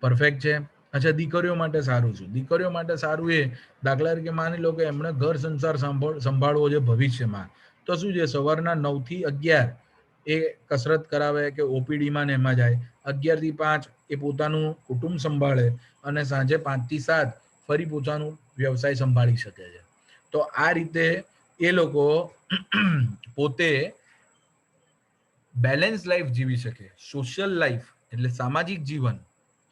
પરફેક્ટ છે. અચ્છા, દીકરીઓ માટે સારું છે. દીકરીઓ માટે સારું એ, દાખલા તરીકે માની લો કે એમણે ઘર સંસાર સંભાળવો છે ભવિષ્યમાં. તો શું છે, સવારના 9 થી 11 એ કસરત કરાવે કે ઓપીડીમાં ને એમાં જાય. 11 થી 5 એ પોતાનું કુટુંબ સંભાળે અને સાંજે 5 થી 7 ફરી પોતાનું વ્યવસાય સંભાળી શકે છે. તો આ રીતે એ લોકો પોતે બેલેન્સ લાઈફ જીવી શકે. સોશિયલ લાઈફ એટલે સામાજિક જીવન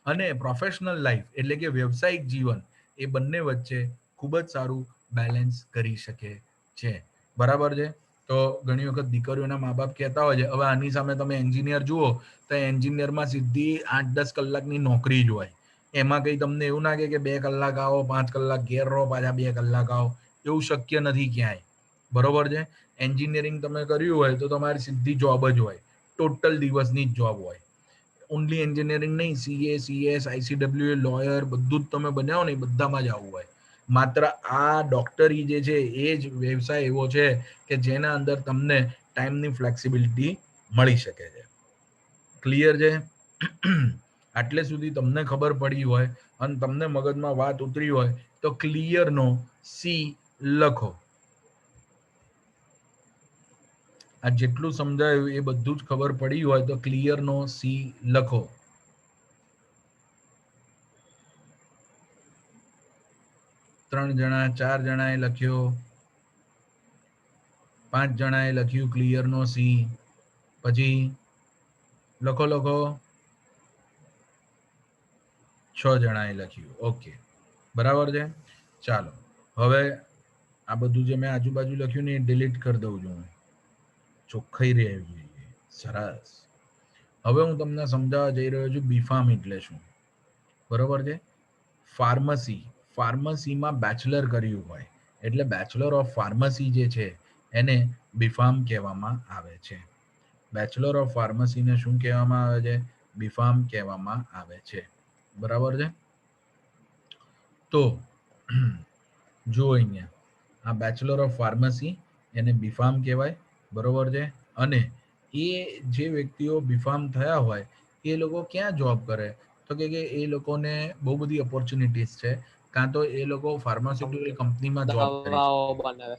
અને પ્રોફેશનલ લાઈફ એટલે કે વ્યવસાયિક જીવન, એ બંને વચ્ચે ખૂબ જ સારું બેલેન્સ કરી શકે છે. બરાબર છે? તો ઘણી વખત દીકરીઓના મા બાપ કહેતા હોય છે, હવે આની સામે તમે એન્જિનિયર જુઓ તો એન્જિનિયરમાં સીધી 8-10 કલાકની નોકરી જ હોય. એમાં કંઈ તમને એવું ના કે 2 કલાક આવો, 5 કલાક ઘેર રહો, પાછા 2 કલાક આવો. એવું શક્ય નથી ક્યાંય. બરોબર છે? એન્જિનિયરિંગ તમે કર્યું હોય તો તમારી સીધી જોબ જ હોય. ટોટલ દિવસની જ જોબ હોય. ઓનલી એન્જિનિયરિંગ નહીં, સીએ, સીએસ, આઈસીડબ્લ્યુ, લોયર બધું જ તમે બન્યાવો ને એ બધામાં જ આવું હોય. માત્ર આ ડોક્ટરી જે છે એ જ વ્યવસાય એવો છે કે જેના અંદર તમને ટાઈમની ફ્લેક્સિબિલિટી મળી શકે છે. ક્લિયર છે? આટલે સુધી તમને ખબર પડી હોય અને તમને મગજમાં વાત ઉતરી હોય તો ક્લિયરનો સી લખો. આ જેટલું સમજાયું એ બધું જ ખબર પડી હોય તો ક્લિયરનો સી લખો. 3 જણા, 4 જણાએ લખ્યો, 5 જણાએ લખ્યું ક્લિયર નો સી. પછી લખો 6 જણાએ લખ્યું. ઓકે, બરાબર છે. ચાલો હવે આ બધું જે મેં આજુબાજુ લખ્યું ને એ ડિલીટ કરી દઉં છું. ચોખ્ખાઈ રહેવી જોઈએ. સરસ. હવે હું તમને સમજાવવા જઈ રહ્યો છું બીફાર્મ એટલે શું. બરોબર છે. ફાર્મસીમાં બેચલર કર્યું હોય એટલે બેચલર ઓફ ફાર્મસી જે છે એને બીફાર્મ કહેવામાં આવે છે. બેચલર ઓફ ફાર્મસીને શું કહેવામાં આવે છે? બીફાર્મ કહેવામાં આવે છે. બરાબર છે. તો જુઓ અહીંયા આ બેચલર ઓફ ફાર્મસી એને બીફાર્મ કહેવાય. બરોબર છે. અને એ જે વ્યક્તિઓ બીફાર્મ થયા હોય એ લોકો ક્યાં જોબ કરે? તો કે એ લોકોને બહુ બધી ઓપોર્ચ્યુનિટીઝ છે. કાં તો એ લોકો ફાર્માસ્યુટિકલ કંપનીમાં જોબ કરી શકે. દવાઓ બનાવે.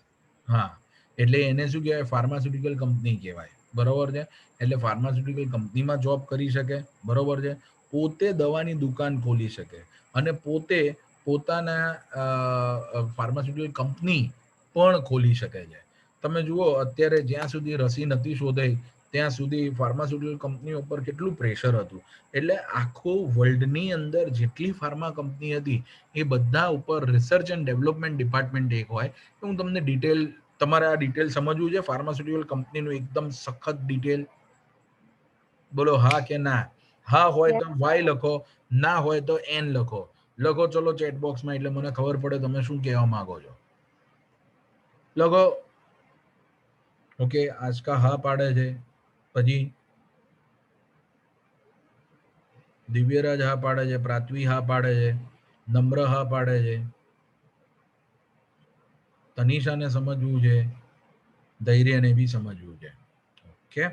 હા, એટલે એને શું કહેવાય? ફાર્માસ્યુટિકલ કંપની કહેવાય. બરોબર છે. એટલે ફાર્માસ્યુટિકલ કંપનીમાં જોબ કરી શકે. બરોબર છે. પોતે દવાની દુકાન ખોલી શકે અને પોતે પોતાના ફાર્માસ્યુટિકલ કંપની પણ ખોલી શકે છે. તમે જુઓ અત્યારે જ્યાં સુધી રસી નથી શોધાઈ ત્યાં સુધી ફાર્માસ્યુટિકલ કંપનીઓ પર કેટલું પ્રેશર હતું. એટલે આખું વર્લ્ડની અંદર જેટલી ફાર્મા કંપની હતી એ બધા ઉપર રિસર્ચ એન્ડ ડેવલપમેન્ટ ડિપાર્ટમેન્ટ એક હોય. હું તમને ડિટેલ, તમારે આ ડિટેલ સમજવું છે ફાર્માસ્યુટિકલ કંપનીનું એકદમ સખત ડિટેલ? બોલો હા કે ના. હા હોય તો વાય લખો, ના હોય તો એન લખો. લખો ચલો ચેટ બોક્સમાં, એટલે મને ખબર પડે તમે શું કહેવા માંગો છો. લખો. ઓકે, આજકા હા પાડે છે. પછી દિવ્યરાજ હા પાડે છે, પ્રાથવી હા પાડે છે, નમ્ર હા પાડે છે, તનિષાને સમજવું છે, ધૈર્યને બી સમજવું છે. ઓકે,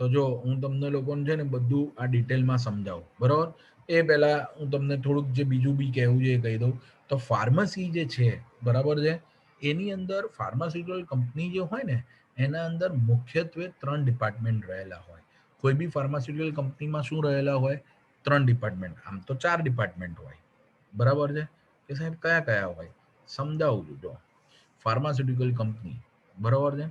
તો જો હું તમને લોકોને છે ને બધું આ ડિટેલમાં સમજાવું. બરોબર. એ પહેલા હું તમને થોડુંક જે બીજું બી કહેવું છે એ કહી દઉં. તો ફાર્મસી જે છે, બરાબર છે, એની અંદર ફાર્માસ્યુટિકલ કંપની જે હોય ને એના અંદર મુખ્યત્વે 3 ડિપાર્ટમેન્ટ રહેલા હોય. કોઈ બી ફાર્માસ્યુટિકલ કંપનીમાં શું રહેલા હોય? 3 ડિપાર્ટમેન્ટ. આમ તો 4 ડિપાર્ટમેન્ટ હોય. બરાબર છે. કે સાહેબ કયા હોય? સમજાવું છું. જો ફાર્માસ્યુટિકલ કંપની, બરાબર છે,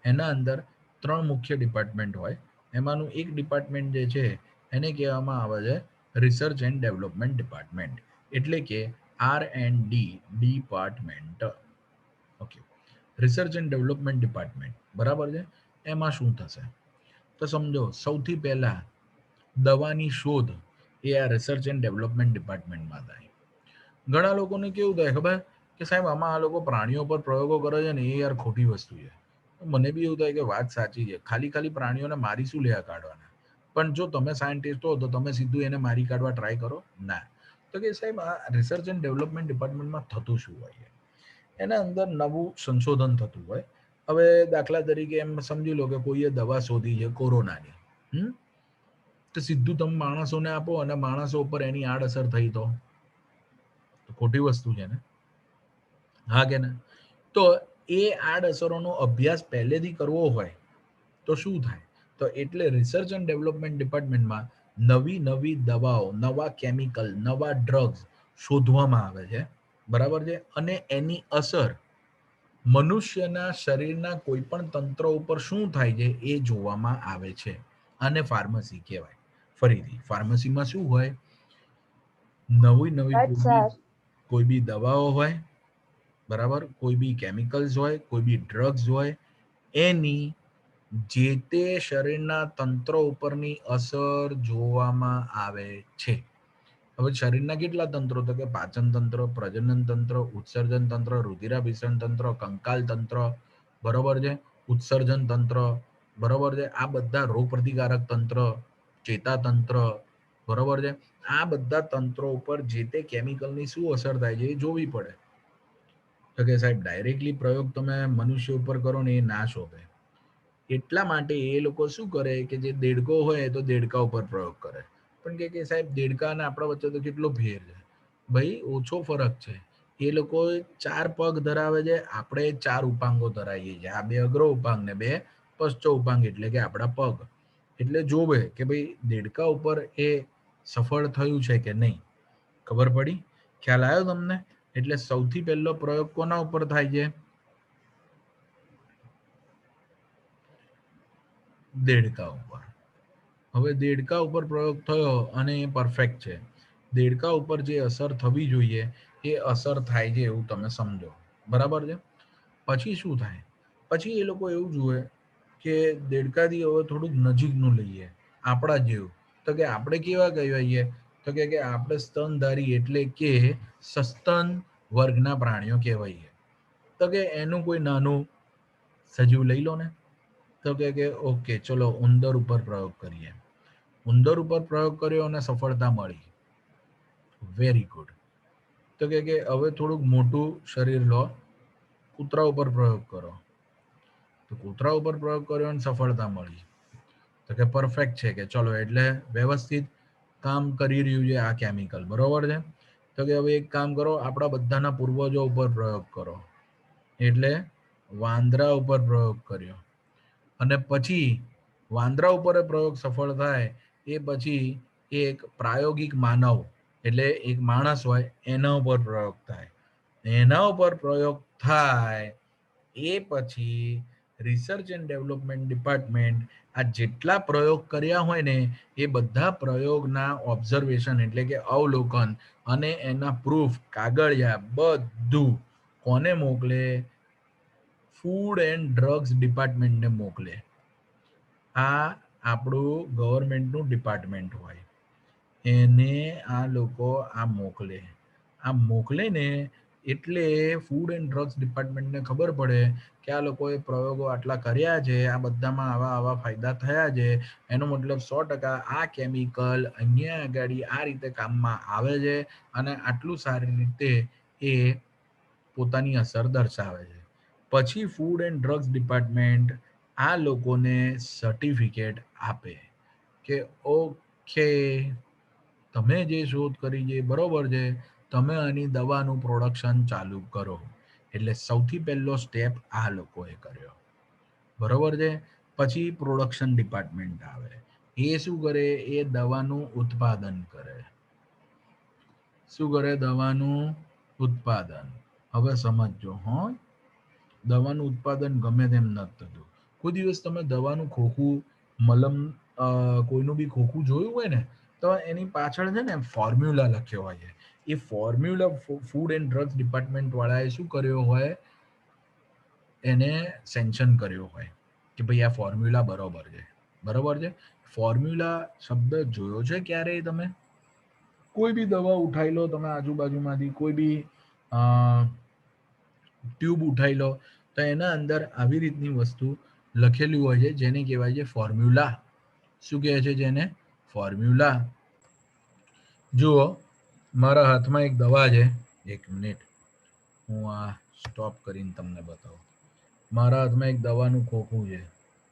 એના અંદર 3 મુખ્ય ડિપાર્ટમેન્ટ હોય. એમાંનું એક ડિપાર્ટમેન્ટ જે છે એને કહેવામાં આવે છે રિસર્ચ એન્ડ ડેવલપમેન્ટ ડિપાર્ટમેન્ટ, એટલે કે R&D department. Okay, research and development department. બરાબર છે. એમાં શું થશે તો સમજો, સૌથી પહેલા દવાની શોધ એ આ રિસર્ચ એન્ડ ડેવલપમેન્ટ ડિપાર્ટમેન્ટમાં થાય. ઘણા લોકોને કેવું થાય ખબર કે સાહેબ આમાં આ લોકો પ્રાણીઓ પર પ્રયોગો કરે છે ને એ યાર ખોટી વસ્તુ છે. મને બી એવું થાય કે વાત સાચી છે. ખાલી પ્રાણીઓને મારી શું લેવા કાઢવાના? પણ જો તમે સાયન્ટિસ્ટ હો તો તમે સીધું એને મારી કાઢવા ટ્રાય કરો ના. તો કે સાહેબ આ રિસર્ચ એન્ડ ડેવલપમેન્ટ ડિપાર્ટમેન્ટમાં થતું શું હોય? એના અંદર નવું સંશોધન થતું હોય. હવે દાખલા તરીકે એમ સમજી લો કે કોઈએ દવા શોધી છે કોરોનાની. તો સીધું તમે માણસોને આપો અને માણસો ઉપર એની આડઅસર થઈ તો ખોટી વસ્તુ છે ને? હા કે ના? તો એ આડઅસરોનો અભ્યાસ પહેલેથી કરવો હોય તો શું થાય? તો એટલે રિસર્ચ એન્ડ ડેવલપમેન્ટ ડિપાર્ટમેન્ટમાં નવી દવાઓ, નવા કેમિકલ, નવા ડ્રગ્સ શોધવામાં આવે છે. બરાબર છે. અને એની અસર મનુષ્યના શરીરના કોઈ પણ તંત્ર ઉપર શું થાય છે એ જોવામાં આવે છે. અને ફાર્મસી કહેવાય. ફરીથી ફાર્મસીમાં શું હોય? નવી સર કોઈ બી દવાઓ હોય, બરાબર, કોઈ બી કેમિકલ્સ હોય, કોઈ બી ડ્રગ્સ હોય, એની જે તે શરીરના તંત્રો ઉપરની અસર જોવામાં આવે છે. હવે શરીરના કેટલા તંત્રો? તો કે પાચન તંત્ર, પ્રજનન તંત્ર, ઉત્સર્જન તંત્ર, રુધિરાભિસરણ તંત્ર, કંકાલ તંત્ર, બરોબર છે, ઉત્સર્જન તંત્ર, બરોબર છે, આ બધા રોગ પ્રતિકારક તંત્ર, ચેતાતંત્ર, બરોબર છે. આ બધા તંત્રો ઉપર જે તે કેમિકલની શું અસર થાય છે એ જોવી પડે. તો કે સાહેબ ડાયરેક્ટલી પ્રયોગ તમે મનુષ્ય ઉપર કરો ને એ ના શોભે. એટલા માટે એ લોકો શું કરે કે જે દેડકો હોય તો દેડકા ઉપર પ્રયોગ કરે. પણ કે સાહેબ દેડકા અને આપણા વચ્ચે તો કેટલો ફેર છે. ભાઈ ઓછો ફરક છે. એ લોકો 4 પગ ધરાવે છે, આપણે 4 ઉપાંગો ધરાવીએ છીએ. આ 2 અગ્ર ઉપાંગ ને 2 પશ્ચ ઉપાંગ એટલે કે આપણા પગ. એટલે જોવે કે ભાઈ દેડકા ઉપર એ સફળ થયું છે કે નહીં. ખબર પડી? ખ્યાલ આવ્યો તમને? એટલે સૌથી પહેલો પ્રયોગ કોના ઉપર થાય છે? દેડકા ઉપર. હવે દેડકા ઉપર પ્રયોગ થયો અને એ પરફેક્ટ છે. દેડકા ઉપર જે અસર થવી જોઈએ એ અસર થાય છે એવું તમે સમજો. બરાબર છે? પછી શું થાય? પછી એ લોકો એવું જુએ કે દેડકાથી હવે થોડુંક નજીકનું લઈએ, આપણા જેવું. તો કે આપણે કેવા કહેવાઈએ? તો કે આપણે સ્તનધારી એટલે કે સસ્તન વર્ગના પ્રાણીઓ કહેવાઈએ. તો કે એનું કોઈ નાનું સજીવ લઈ લો ને. તો કે ઓકે ચલો ઉંદર ઉપર પ્રયોગ કરીએ. ઉંદર ઉપર પ્રયોગ કર્યો અને સફળતા મળી. Very good. તો કે હવે થોડુંક મોટું શરીર લો, કૂતરા ઉપર પ્રયોગ કરો. તો કૂતરા ઉપર પ્રયોગ કર્યો અને સફળતા મળી. તો કે પરફેક્ટ છે કે ચલો એટલે વ્યવસ્થિત કામ કરી રહ્યું છે આ કેમિકલ. બરોબર છે? તો કે હવે એક કામ કરો, આપણા બધાના પૂર્વજો ઉપર પ્રયોગ કરો. એટલે વાંદરા ઉપર પ્રયોગ કર્યો અને પછી વાંદરા ઉપર પ્રયોગ સફળ થાય એ પછી એક પ્રાયોગિક માનવ એટલે એક માણસ હોય એના ઉપર પ્રયોગ થાય. એના ઉપર પ્રયોગ થાય એ પછી રિસર્ચ એન્ડ ડેવલપમેન્ટ ડિપાર્ટમેન્ટ આ જેટલા પ્રયોગ કર્યા હોય ને એ બધા પ્રયોગના ઓબ્ઝર્વેશન એટલે કે અવલોકન અને એના પ્રૂફ કાગળિયા બધું કોને મોકલે? ફૂડ એન્ડ ડ્રગ્સ ડિપાર્ટમેન્ટને મોકલે. આ આપણું ગવર્મેન્ટનું ડિપાર્ટમેન્ટ હોય, એને આ લોકો આ મોકલે. આ મોકલે ને એટલે ફૂડ એન્ડ ડ્રગ્સ ડિપાર્ટમેન્ટને ખબર પડે કે આ લોકોએ પ્રયોગો આટલા કર્યા છે, આ બધામાં આવા આવા ફાયદા થયા છે. એનો મતલબ 100% આ કેમિકલ અહીંયા આગળ આ રીતે કામમાં આવે છે અને આટલું સારી રીતે એ પોતાની અસર દર્શાવે છે. પછી ફૂડ એન્ડ ડ્રગ્સ ડિપાર્ટમેન્ટ આ લોકોને સર્ટિફિકેટ આપે કે ઓકે તમે જે શોધ કરી છે બરોબર છે, તમે આની દવાનું પ્રોડક્શન ચાલુ કરો. એટલે સૌથી પહેલો સ્ટેપ આ લોકોએ કર્યો. બરોબર છે? પછી પ્રોડક્શન ડિપાર્ટમેન્ટ આવે. એ શું કરે? એ દવાનું ઉત્પાદન કરે. શું કરે? દવાનું ઉત્પાદન. હવે સમજજો હો, દવાનું ઉત્પાદન ગમે તેમ નથી થતું. કોઈ દિવસ તમે દવાનું ખોખું મલમ કોઈનું બી ખોખું જોયું હોય ને તો એની પાછળ છે ને ફોર્મ્યુલા લખ્યો હોય છે. એ formula food and drugs department વાળાએ શું કર્યો હોય? એને સેન્શન કર્યો હોય કે ભાઈ આ ફોર્મ્યુલા બરોબર છે. બરોબર છે? ફોર્મ્યુલા શબ્દ જોયો છે ક્યારેય તમે? કોઈ બી દવા ઉઠાઈ લો તમે આજુબાજુમાંથી, કોઈ બી ટ્યુબ ઉઠાઈ લો તો એના અંદર આવી રીતની વસ્તુ લખેલી હોય છે જેને કહેવાય છે ફોર્મ્યુલા. શું કહે છે જેને? ફોર્મ્યુલા. જુઓ મારા હાથમાં એક દવા છે. એક મિનિટ હું આ સ્ટોપ કરીને તમને બતાવું. મારા હાથમાં એક દવાનું ખોખું છે.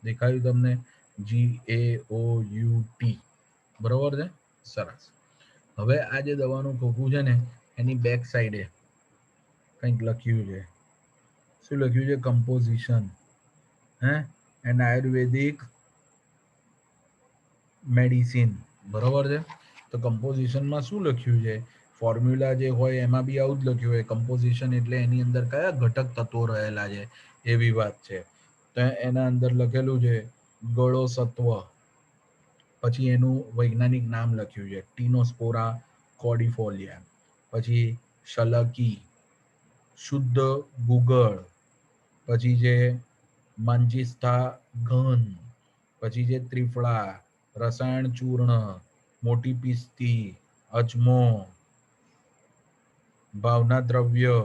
દેખાયું તમને? GAOUT. બરોબર છે? સરસ. હવે આ જે દવાનું ખોખું છે ને એની બેક સાઈડે કંઈક લખ્યું છે. શું લખ્યું છે? Composition and Ayurvedic medicine. બરોબર છે? તો કમ્પોઝિશનમાં શું લખ્યું છે? ફોર્મ્યુલા જે હોય એમાં બી આવું જ લખ્યું હોય. કમ્પોઝિશન એટલે એની અંદર કયા ઘટક તત્વો રહેલા છે એવી વાત છે. તો એના અંદર લખેલું છે ગળો સત્વ. પછી એનું વૈજ્ઞાનિક નામ લખ્યું છે ટીનોસ્પોરા કોર્ડિફોલિયા. પછી શલકી, શુદ્ધ ગુગળ, પછી જે માંજિસ્તા ઘન, પછી જે ત્રિફળા, રસાયણ ચૂર્ણ, મોટી પિસ્તી, અજમો, ભાવના દ્રવ્ય,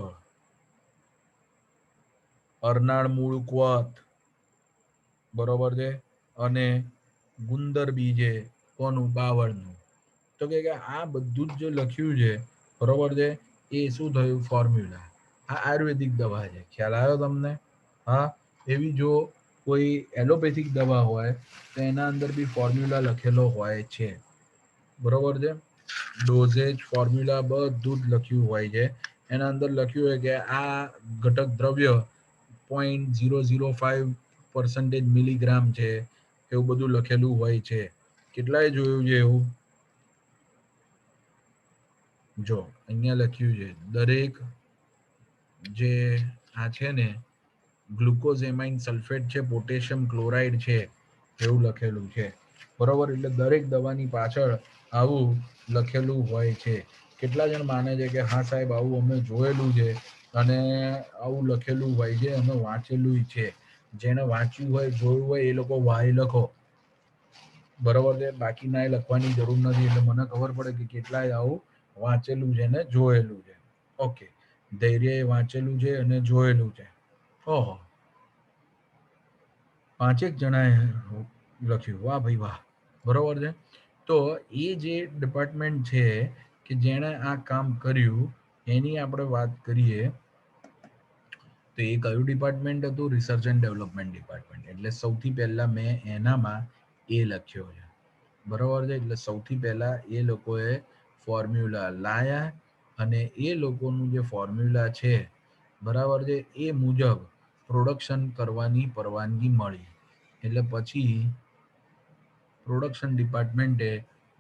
અરનાળ મૂળક્વથ. બરોબર છે? અને ગુંદર બીજે કોનું? બાવળનું. તો કે આ બધું જ જે લખ્યું છે બરોબર છે એ શું થયું? ફોર્મ્યુલા. આ આયુર્વેદિક દવા છે. ખ્યાલ આવ્યો તમને? હા. એવી જો કોઈ એલોપેથિક દવા હોય તો એના અંદર બી ફોર્મ્યુલા લખેલો હોય છે. બરોબર છે? ડોઝેજ ફોર્મ્યુલા બધું જ લખ્યું હોય છે. એના અંદર લખ્યું હોય કે આ ઘટક દ્રવ્ય 0.005% મિલીગ્રામ છે. એવું બધું લખેલું હોય છે. કેટલાય જોયું છે એવું? જો અહીંયા લખ્યું છે દરેક જે આ છે ને ગ્લુકોઝેમાઇન સલ્ફેટ છે, પોટેશિયમ ક્લોરાઇડ છે, એવું લખેલું છે. બરોબર, એટલે દરેક દવાની પાછળ આવું લખેલું હોય છે. કેટલા જણ માને છે કે હા સાહેબ આવું અમે જોયેલું છે અને આવું લખેલું હોય છે, અમે વાંચેલું છે. જેને વાંચ્યું હોય, જોયું હોય એ લોકો વાય લખો. બરોબર છે, બાકી ના લખવાની જરૂર નથી. એટલે મને ખબર પડે કે કેટલાય આવું વાંચેલું છે ને જોયેલું છે. ઓકે, ધૈર્ય વાંચેલું છે અને જોયેલું છે. ઓહો, 5 જણાએ લખ્યું, વાહ ભાઈ વાહ. બરોબર છે. તો એ જે ડિપાર્ટમેન્ટ છે કે જેણે આ કામ કર્યું એની આપણે વાત કરીએ તો એ કયું ડિપાર્ટમેન્ટ હતું? Research and development department. એટલે સૌથી પહેલા મેં એનામાં એ લખ્યો છે. બરોબર છે, એટલે સૌથી પહેલા એ લોકોએ ફોર્મ્યુલા લાયા અને એ લોકોનું જે ફોર્મ્યુલા છે, બરાબર છે, એ મુજબ પ્રોડક્શન કરવાની પરવાનગી મળી. એટલે પછી પ્રોડક્શન ડિપાર્ટમેન્ટે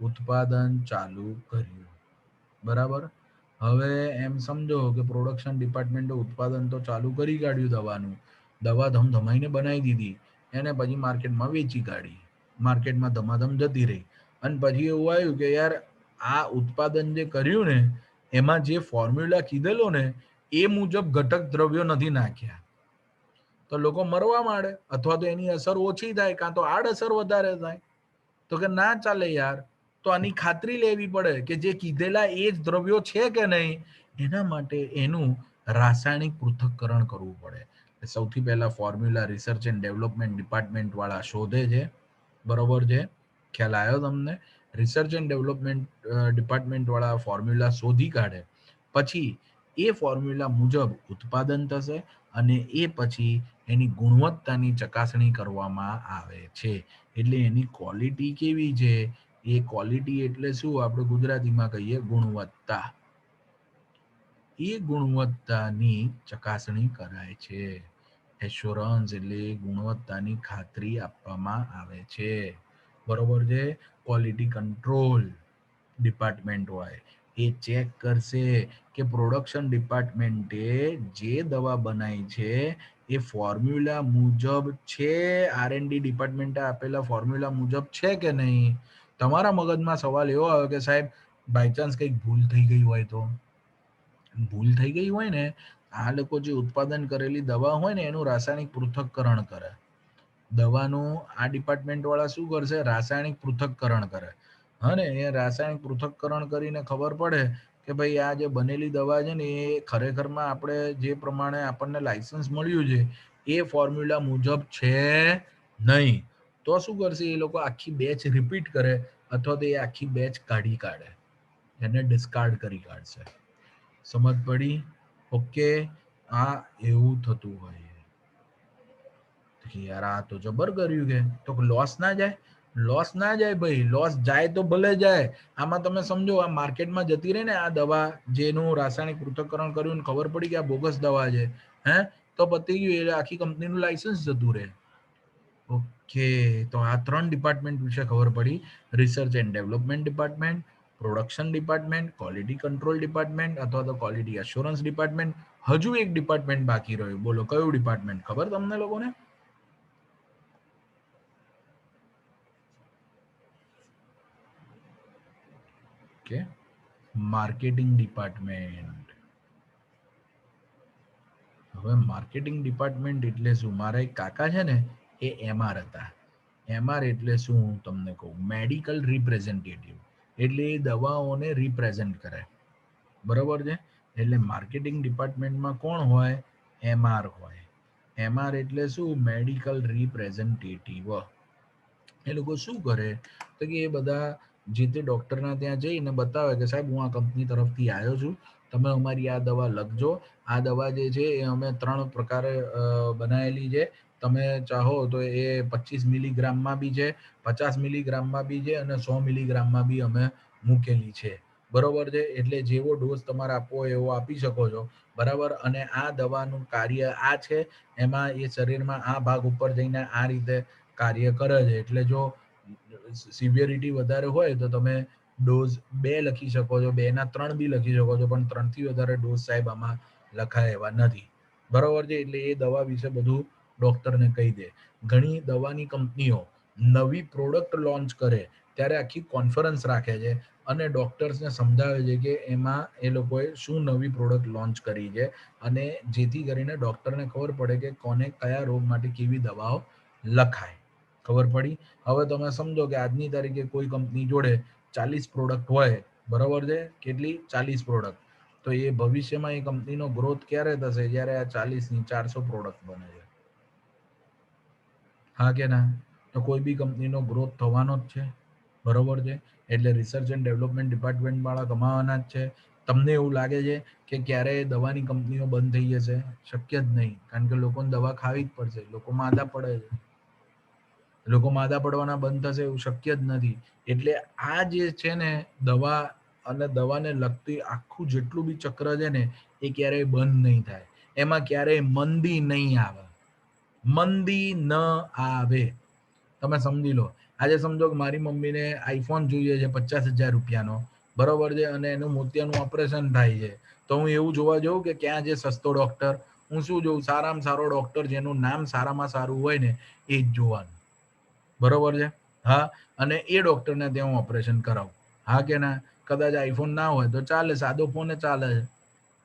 ઉત્પાદન ચાલુ કર્યું. બરાબર, હવે એમ સમજો કે પ્રોડક્શન ડિપાર્ટમેન્ટે ઉત્પાદન તો ચાલુ કરી કાઢ્યું દવાનું, દવા ધમધમાઈને બનાવી દીધી, એને પછી માર્કેટમાં વેચી કાઢી, માર્કેટમાં ધમાધમ જતી રહી. અને પછી એવું આવ્યું કે યાર આ ઉત્પાદન જે કર્યું ને એમાં જે ફોર્મ્યુલા કીધેલો ને એ મુજબ ઘટક દ્રવ્યો નથી નાખ્યા, તો લોકો મરવા માંડે અથવા તો એની અસર ઓછી થાય કાં તો આડઅસર વધારે થાય. તો કે ના ચાલે યાર, તો આની ખાતરી લેવી પડે કે જે કીધેલા એ જ દ્રવ્યો છે કે નહીં. એના માટે એનું રાસાયણિક પૃથ્થકરણ કરવું પડે. સૌથી પહેલા formula research and development department વાળા શોધે છે. બરોબર છે, ખ્યાલ આવ્યો તમને? રિસર્ચ એન્ડ ડેવલપમેન્ટ ડિપાર્ટમેન્ટ વાળા ફોર્મ્યુલા શોધી કાઢે, પછી એ ફોર્મ્યુલા મુજબ ઉત્પાદન થશે અને એ પછી એની ગુણવત્તાની ચકાસણી કરવામાં આવે છે. એટલે એની ક્વોલિટી કેવી છે? એ ક્વોલિટી એટલે શું? આપણે ગુજરાતીમાં કહીએ ગુણવત્તા. એ ગુણવત્તાની ચકાસણી કરાય છે. એશ્યોરન્સ એટલે ગુણવત્તાની ખાતરી આપવામાં આવે છે. બરોબર છે. ક્વોલિટી કંટ્રોલ ડિપાર્ટમેન્ટ હોય એ ચેક કરશે કે પ્રોડક્શન ડિપાર્ટમેન્ટે જે દવા બનાવી છે એ ફોર્મ્યુલા મુજબ છે, R&D ડિપાર્ટમેન્ટે આપેલા ફોર્મ્યુલા મુજબ છે કે નહીં. તમારા મગજમાં સવાલ એવો આવે કે સાહેબ બાય ચાન્સ કંઈક ભૂલ થઈ ગઈ હોય તો? ભૂલ થઈ ગઈ હોય ને, આ લોકો જે ઉત્પાદન કરેલી દવા હોય ને એનું રાસાયણિક પૃથ્થકરણ કરે. દવાનું આ ડિપાર્ટમેન્ટ વાળા શું કરશે? રાસાયણિક પૃથ્થકરણ કરે. અને એ રાસાયણિક પૃથ્થકરણ કરીને ખબર પડે કે ભાઈ આ જે બનેલી દવા છે ને એ ખરેખરમાં આપણે જે પ્રમાણે આપણને લાયસન્સ મળ્યું છે એ ફોર્મ્યુલા મુજબ છે નહીં. તો શું કરશે? એ લોકો આખી બેચ રિપીટ કરે અથવા તો એ આખી બેચ કાઢી કાઢે, એને ડિસ્કાર્ડ કરી કાઢશે. સમજ પડી? ઓકે, આ એવું થતું હોય. યાર આ તો જબર કર્યું કે, તો લોસ ના જાય? લોસ ના જાય ભાઈ, લોસ જાય તો ભલે જાય. આમાં તમે સમજો આ માર્કેટમાં જતી રહી ને આ દવા, જેનું રાસાયણિક પૃથ્થકરણ કર્યું, ખબર પડી કે આ બોગસ દવા છે, હે, તો પતી ગયું, એટલે આખી કંપનીનું લાયસન્સ જતું રહે. ઓકે, તો આ 3 ડિપાર્ટમેન્ટ વિશે ખબર પડી. Research and development department, production department, quality control department અથવા તો ક્વોલિટી એશ્યોરન્સ ડિપાર્ટમેન્ટ. હજુ એક ડિપાર્ટમેન્ટ બાકી રહ્યું, બોલો કયું ડિપાર્ટમેન્ટ? ખબર તમને લોકોને? કે માર્કેટિંગ ડિપાર્ટમેન્ટ. હવે માર્કેટિંગ ડિપાર્ટમેન્ટ એટલે શું? મારા એક કાકા છે ને એ MR હતા. MR એટલે શું હું તમને કહું? Medical representative. એટલે એ દવાઓને રિપ્રેઝેન્ટ કરે. બરોબર છે. એટલે માર્કેટિંગ ડિપાર્ટમેન્ટમાં કોણ હોય? MR હોય. MR એટલે શું? Medical representative. એ લોકો શું કરે તો કે એ બધા જે તે ડૉક્ટરના ત્યાં જઈને બતાવે કે સાહેબ હું આ કંપની તરફથી આવ્યો છું, તમે અમારી આ દવા લખજો. આ દવા જે છે એ અમે 3 પ્રકારે બનાવેલી છે. તમે ચાહો તો એ 25 મિલીગ્રામમાં બી છે, 50 મિલીગ્રામમાં બી છે અને 100 મિલીગ્રામમાં બી અમે મૂકેલી છે. બરોબર છે. એટલે જેવો ડોઝ તમારે આપવો હોય એવો આપી શકો છો. બરાબર. અને આ દવાનું કાર્ય આ છે, એમાં એ શરીરમાં આ ભાગ ઉપર જઈને આ રીતે કાર્ય કરે છે. એટલે જો સિવિયરિટી વધારે હોય તો તમે ડોઝ 2 લખી શકો છો, 2 ના 3 બી લખી શકો છો, પણ 3 થી વધારે ડોઝ સાહેબ આમાં લખાય એવા નથી, બરોબર છે. એટલે એ દવા વિશે બધું ડોક્ટરને કહી દે. ઘણી દવાની કંપનીઓ નવી પ્રોડક્ટ લોન્ચ કરે ત્યારે આખી કોન્ફરન્સ રાખે છે અને ડોક્ટર્સને સમજાવે છે કે એમાં એ લોકોએ શું નવી પ્રોડક્ટ લોન્ચ કરી છે, અને જેથી કરીને ડોક્ટરને ખબર પડે કે કોને કયા રોગ માટે કેવી દવાઓ લખાય. ખબર પડી? હવે તમે સમજો કે આજની તારીખે કોઈ કંપની જોડે 40 પ્રોડક્ટ હોય, બરોબર છે, કેટલી 40 પ્રોડક્ટ, તો એ ભવિષ્યમાં એ કંપનીનો ગ્રોથ ક્યારે થશે? જ્યારે આ 40 ની 400 પ્રોડક્ટ બને છે. હા કે ના? તો કોઈ બી કંપનીનો ગ્રોથ થવાનો જ છે, બરોબર છે. એટલે રિસર્ચ એન્ડ ડેવલપમેન્ટ ડિપાર્ટમેન્ટ વાળા કમાવાના જ છે. તમને એવું લાગે છે કે ક્યારે દવાની કંપનીઓ બંધ થઈ જશે? શક્ય જ નહીં, કારણ કે લોકોને દવા ખાવી જ પડશે. લોકો માંદા પડે છે, લોકો માંદા પડવાના બંધ થશે એવું શક્ય જ નથી. એટલે આ જે છે ને દવા અને દવાને લગતી આખું જેટલું બી ચક્ર છે ને એ ક્યારેય બંધ નહીં થાય. એમાં ક્યારેય મંદી નહીં આવે, મંદી ન આવે. તમે સમજી લો, આજે સમજો કે મારી મમ્મીને આઈફોન જોઈએ છે 50,000 રૂપિયાનો, બરોબર છે, અને એનું મોતિયાનું ઓપરેશન થાય છે, તો હું એવું જોવા જાઉં કે ક્યાં છે સસ્તો ડોક્ટર? હું શું જોઉં? સારામાં સારો ડોક્ટર જેનું નામ સારામાં સારું હોય ને એ જ જોવાનું, બરોબર છે. હા, અને એ ડોક્ટરને ત્યાં હું ઓપરેશન કરાવું. હા કે ના? કદાચ આઈફોન ના હોય તો ચાલે, સાદો ફોન ચાલે છે.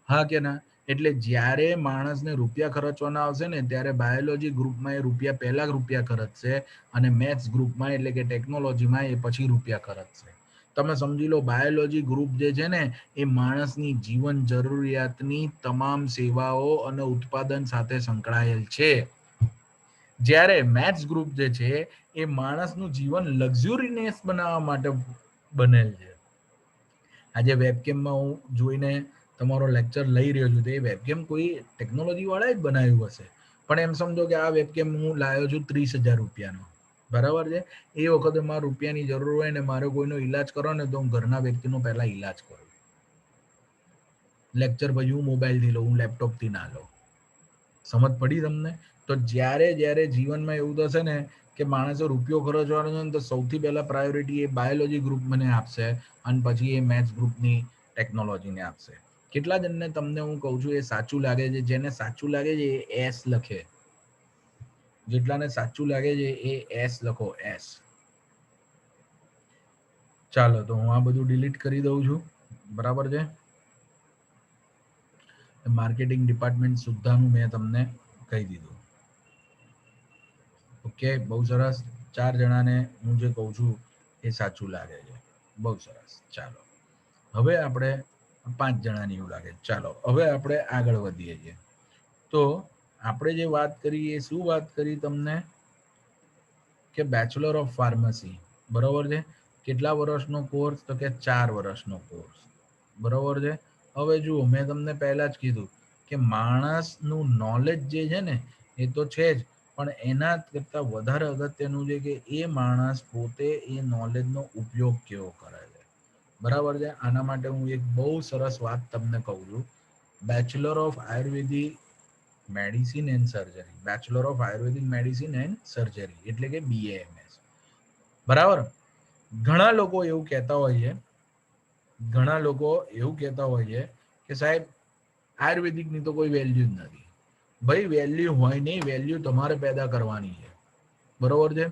હા કે ના? એટલે જ્યારે માણસને રૂપિયા ખર્ચવાના આવશે ને ત્યારે બાયોલોજી ગ્રુપમાં એ રૂપિયા પહેલા રૂપિયા ખર્ચશે, અને મેથ્સ ગ્રુપમાં એટલે કે ટેકનોલોજીમાં એ પછી રૂપિયા ખર્ચશે. તમે સમજી લો, બાયોલોજી ગ્રુપ જે છે ને એ માણસની જીવન જરૂરિયાતની તમામ સેવાઓ અને ઉત્પાદન સાથે સંકળાયેલ છે. જ્યારે મેથ્સ ગ્રુપ જે છે એ માણસનું જીવન લક્ઝુરિયસ બનાવવા માટે બનેલ છે. આજે વેબકેમમાં હું જોઈને તમારો લેક્ચર લઈ રહ્યો છું, તો એ વેબકેમ કોઈ ટેકનોલોજી વાળા જ બનાવ્યું હશે. પણ એમ સમજો કે આ વેબકેમ હું લાવ્યો છું 30,000 રૂપિયાનો, બરાબર છે. એ વખતે મારે રૂપિયાની જરૂર હોય ને મારે કોઈનો ઈલાજ કરો ને તો હું ઘરના વ્યક્તિનો પહેલા ઈલાજ કરું. લેક્ચર પછી હું મોબાઈલથી લઉં, હું લેપટોપથી ના લઉં. સમજ પડી તમને? તો જ્યારે જ્યારે જીવનમાં એવું થશે ને કે માણસે રૂપિયો ખર્ચવાનો છે ને તો સૌથી પહેલા પ્રાયોરિટી એ બાયોલોજી ગ્રુપ મને આપશે, અને પછી એ મેથ્સ ગ્રુપની ટેકનોલોજીને આપશે. કેટલા જણને તમને હું કહું છું એ સાચું લાગે છે? જેને સાચું લાગે છે એ એસ લખે. જેટલાને સાચું લાગે છે એ એસ લખો, એસ. ચાલો, તો હું આ બધું ડિલીટ કરી દઉં છું, બરાબર છે. માર્કેટિંગ ડિપાર્ટમેન્ટ સુદ્ધાનું મેં તમને કહી દીધું. ઓકે, બહુ સરસ. 4 જણાને હું જે કહું છું એ સાચું લાગે છે. બહુ સરસ. ચાલો, હવે આપણે 5 જણાને એવું લાગે. ચાલો, હવે આપણે આગળ વધીએ છીએ. તો આપણે જે વાત કરી એ શું વાત કરી તમને? કે બેચલર ઓફ ફાર્મસી, બરોબર છે. કેટલા વર્ષનો કોર્સ? તો કે 4 વર્ષનો કોર્સ, બરોબર છે. હવે જુઓ, મેં તમને પહેલા જ કીધું કે માણસનું નોલેજ જે છે ને એ તો છે જ, પણ એના કરતાં વધારે અગત્યનું છે કે એ માણસ પોતે એ નોલેજનો ઉપયોગ કેવો કરે છે, બરાબર છે. આના માટે હું એક બહુ સરસ વાત તમને કહું છું. Bachelor of Ayurvedic medicine and surgery, bachelor of Ayurvedic medicine and surgery એટલે કે BAMS, બરાબર. ઘણા લોકો એવું કહેતા હોય છે કે સાહેબ આયુર્વેદિકની તો કોઈ વેલ્યુ જ નથી. ભાઈ, વેલ્યુ હોય નહીં, વેલ્યુ તમારે પેદા કરવાની છે, બરોબર છે.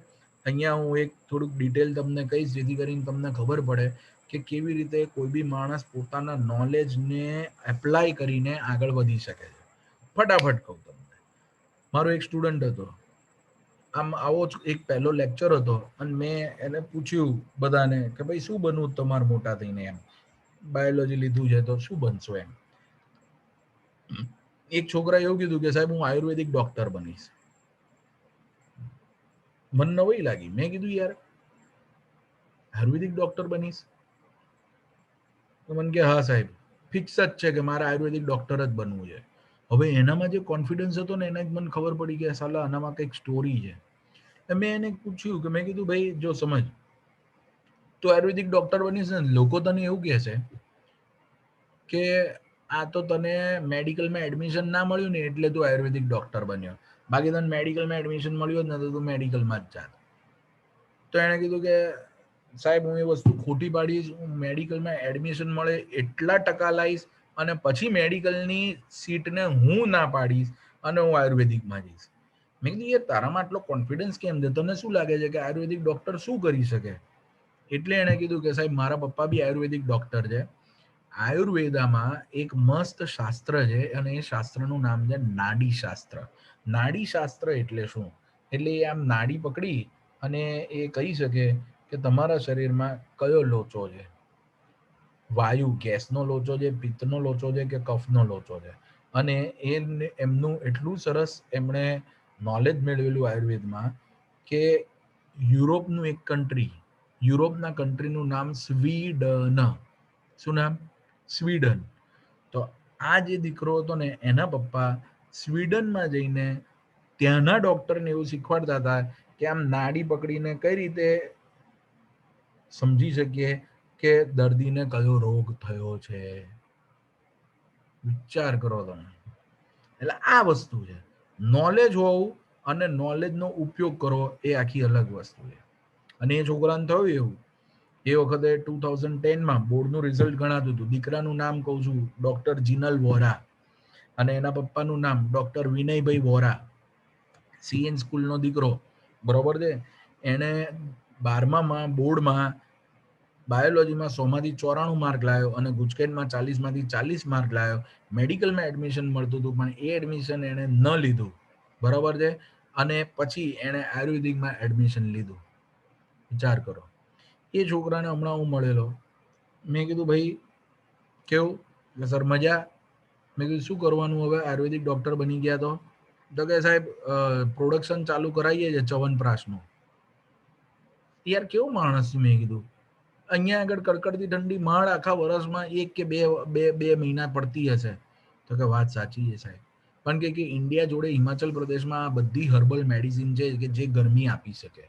અહીંયા હું એક થોડુંક ડિટેલ તમને કહીશ જેથી કરીને તમને ખબર પડે કે કેવી રીતે કોઈ બી માણસ પોતાના નોલેજને એપ્લાય કરીને આગળ વધી શકે છે. ફટાફટ કહું તમને. મારો એક સ્ટુડન્ટ હતો, આમ આવો જ એક પહેલો લેક્ચર હતો, અને મેં એને પૂછ્યું બધાને કે ભાઈ શું બનવું તમારે મોટા થઈને? એમ બાયોલોજી લીધું છે તો શું બનશો? એમ એક છોકરાએ એવું કીધું કે સાહેબ હું આયુર્વેદિક ડોક્ટર બનીશ. મને નવાઈ લાગી. મેં કીધું યાર આયુર્વેદિક ડોક્ટર બનીશ? તો મને કે હા સાહેબ, ફિક્સ જ છે કે મારે આયુર્વેદિક ડોક્ટર જ બનવું છે. હવે એનામાં જે કોન્ફિડન્સ હતો ને એને જ મને ખબર પડી કે સાલા આનામાં કંઈક સ્ટોરી છે. મેં એને પૂછ્યું કે મેં કીધું ભાઈ જો સમજ, તો આયુર્વેદિક ડોક્ટર બનીશ ને, લોકો તને એવું કહેશે કે આ તો તને મેડિકલમાં એડમિશન ના મળ્યું ને એટલે તું આયુર્વેદિક ડોક્ટર બન્યો, બાકી તને મેડિકલમાં એડમિશન મળ્યું જ ને તો તું મેડિકલમાં જ જાત. તો એણે કીધું કે સાહેબ હું એ વસ્તુ ખોટી પાડીશ, હું મેડિકલમાં એડમિશન મળે એટલા ટકા લાવીશ અને પછી મેડિકલની સીટને હું ના પાડીશ અને હું આયુર્વેદિકમાં જઈશ. મેં કીધું યાર તારામાં આટલો કોન્ફિડન્સ કેમ છે? તને શું લાગે છે કે આયુર્વેદિક ડોક્ટર શું કરી શકે? એટલે એણે કીધું કે સાહેબ મારા પપ્પા બી આયુર્વેદિક ડોક્ટર છે. આયુર્વેદામાં એક મસ્ત શાસ્ત્ર છે અને એ શાસ્ત્રનું નામ છે નાડી શાસ્ત્ર. નાડી શાસ્ત્ર એટલે શું? એટલે એ આમ નાડી પકડી અને એ કહી શકે કે તમારા શરીરમાં કયો લોચો છે, વાયુ ગેસનો લોચો છે, પિત્તનો લોચો છે કે કફનો લોચો છે. અને એમનું એટલું સરસ એમણે નોલેજ મેળવેલું આયુર્વેદમાં કે યુરોપનું એક કન્ટ્રી, યુરોપના કન્ટ્રીનું નામ સ્વીડન. શું નામ? સ્વીડન. તો આ જે દીકરો હતો ને એના પપ્પા સ્વીડનમાં જઈને ત્યાંના ડોક્ટરને એવું શીખવાડતા હતા કે આમ નાડી પકડીને કઈ રીતે સમજી શકીએ કે દર્દીને કયો રોગ થયો છે. વિચાર કરો તમે. એટલે આ વસ્તુ છે. નોલેજ હોવું અને નોલેજનો ઉપયોગ કરવો એ આખી અલગ વસ્તુ છે. અને એ છોકરાને થયું એવું. એ વખતે 2010માં બોર્ડનું રિઝલ્ટ ગણાતું હતું. દીકરાનું નામ કહું છું ડોક્ટર જીનલ વોરા અને એના પપ્પાનું નામ ડોક્ટર વિનયભાઈ વોરા. સીએન સ્કૂલનો દીકરો, બરોબર છે. એને 12માં બોર્ડમાં બાયોલોજીમાં 100માંથી 94 માર્ક લાવ્યો અને ગુજકેટમાં 40માંથી 40 માર્ક લાવ્યો. મેડિકલમાં એડમિશન મળતું હતું પણ એ એડમિશન એણે ન લીધું, બરોબર છે. અને પછી એણે આયુર્વેદિકમાં એડમિશન લીધું. વિચાર કરો. એ છોકરાને હમણાં હું મળેલો. મેં કીધું ભાઈ કેવું? એટલે સર મજા. મેં કીધું શું કરવાનું હવે આયુર્વેદિક ડોક્ટર બની ગયા તો કે સાહેબ પ્રોડક્શન ચાલુ કરાવીએ છે ચ્યવનપ્રાશનું. યાર કેવું માણસ છે? મેં કીધું અહીંયા આગળ કડકડતી ઠંડી માળ આખા વર્ષમાં એક કે બે મહિના પડતી હશે. તો કે વાત સાચી છે સાહેબ, પણ કે ઇન્ડિયા જોડે હિમાચલ પ્રદેશમાં આ બધી હર્બલ મેડિસિન છે કે જે ગરમી આપી શકે.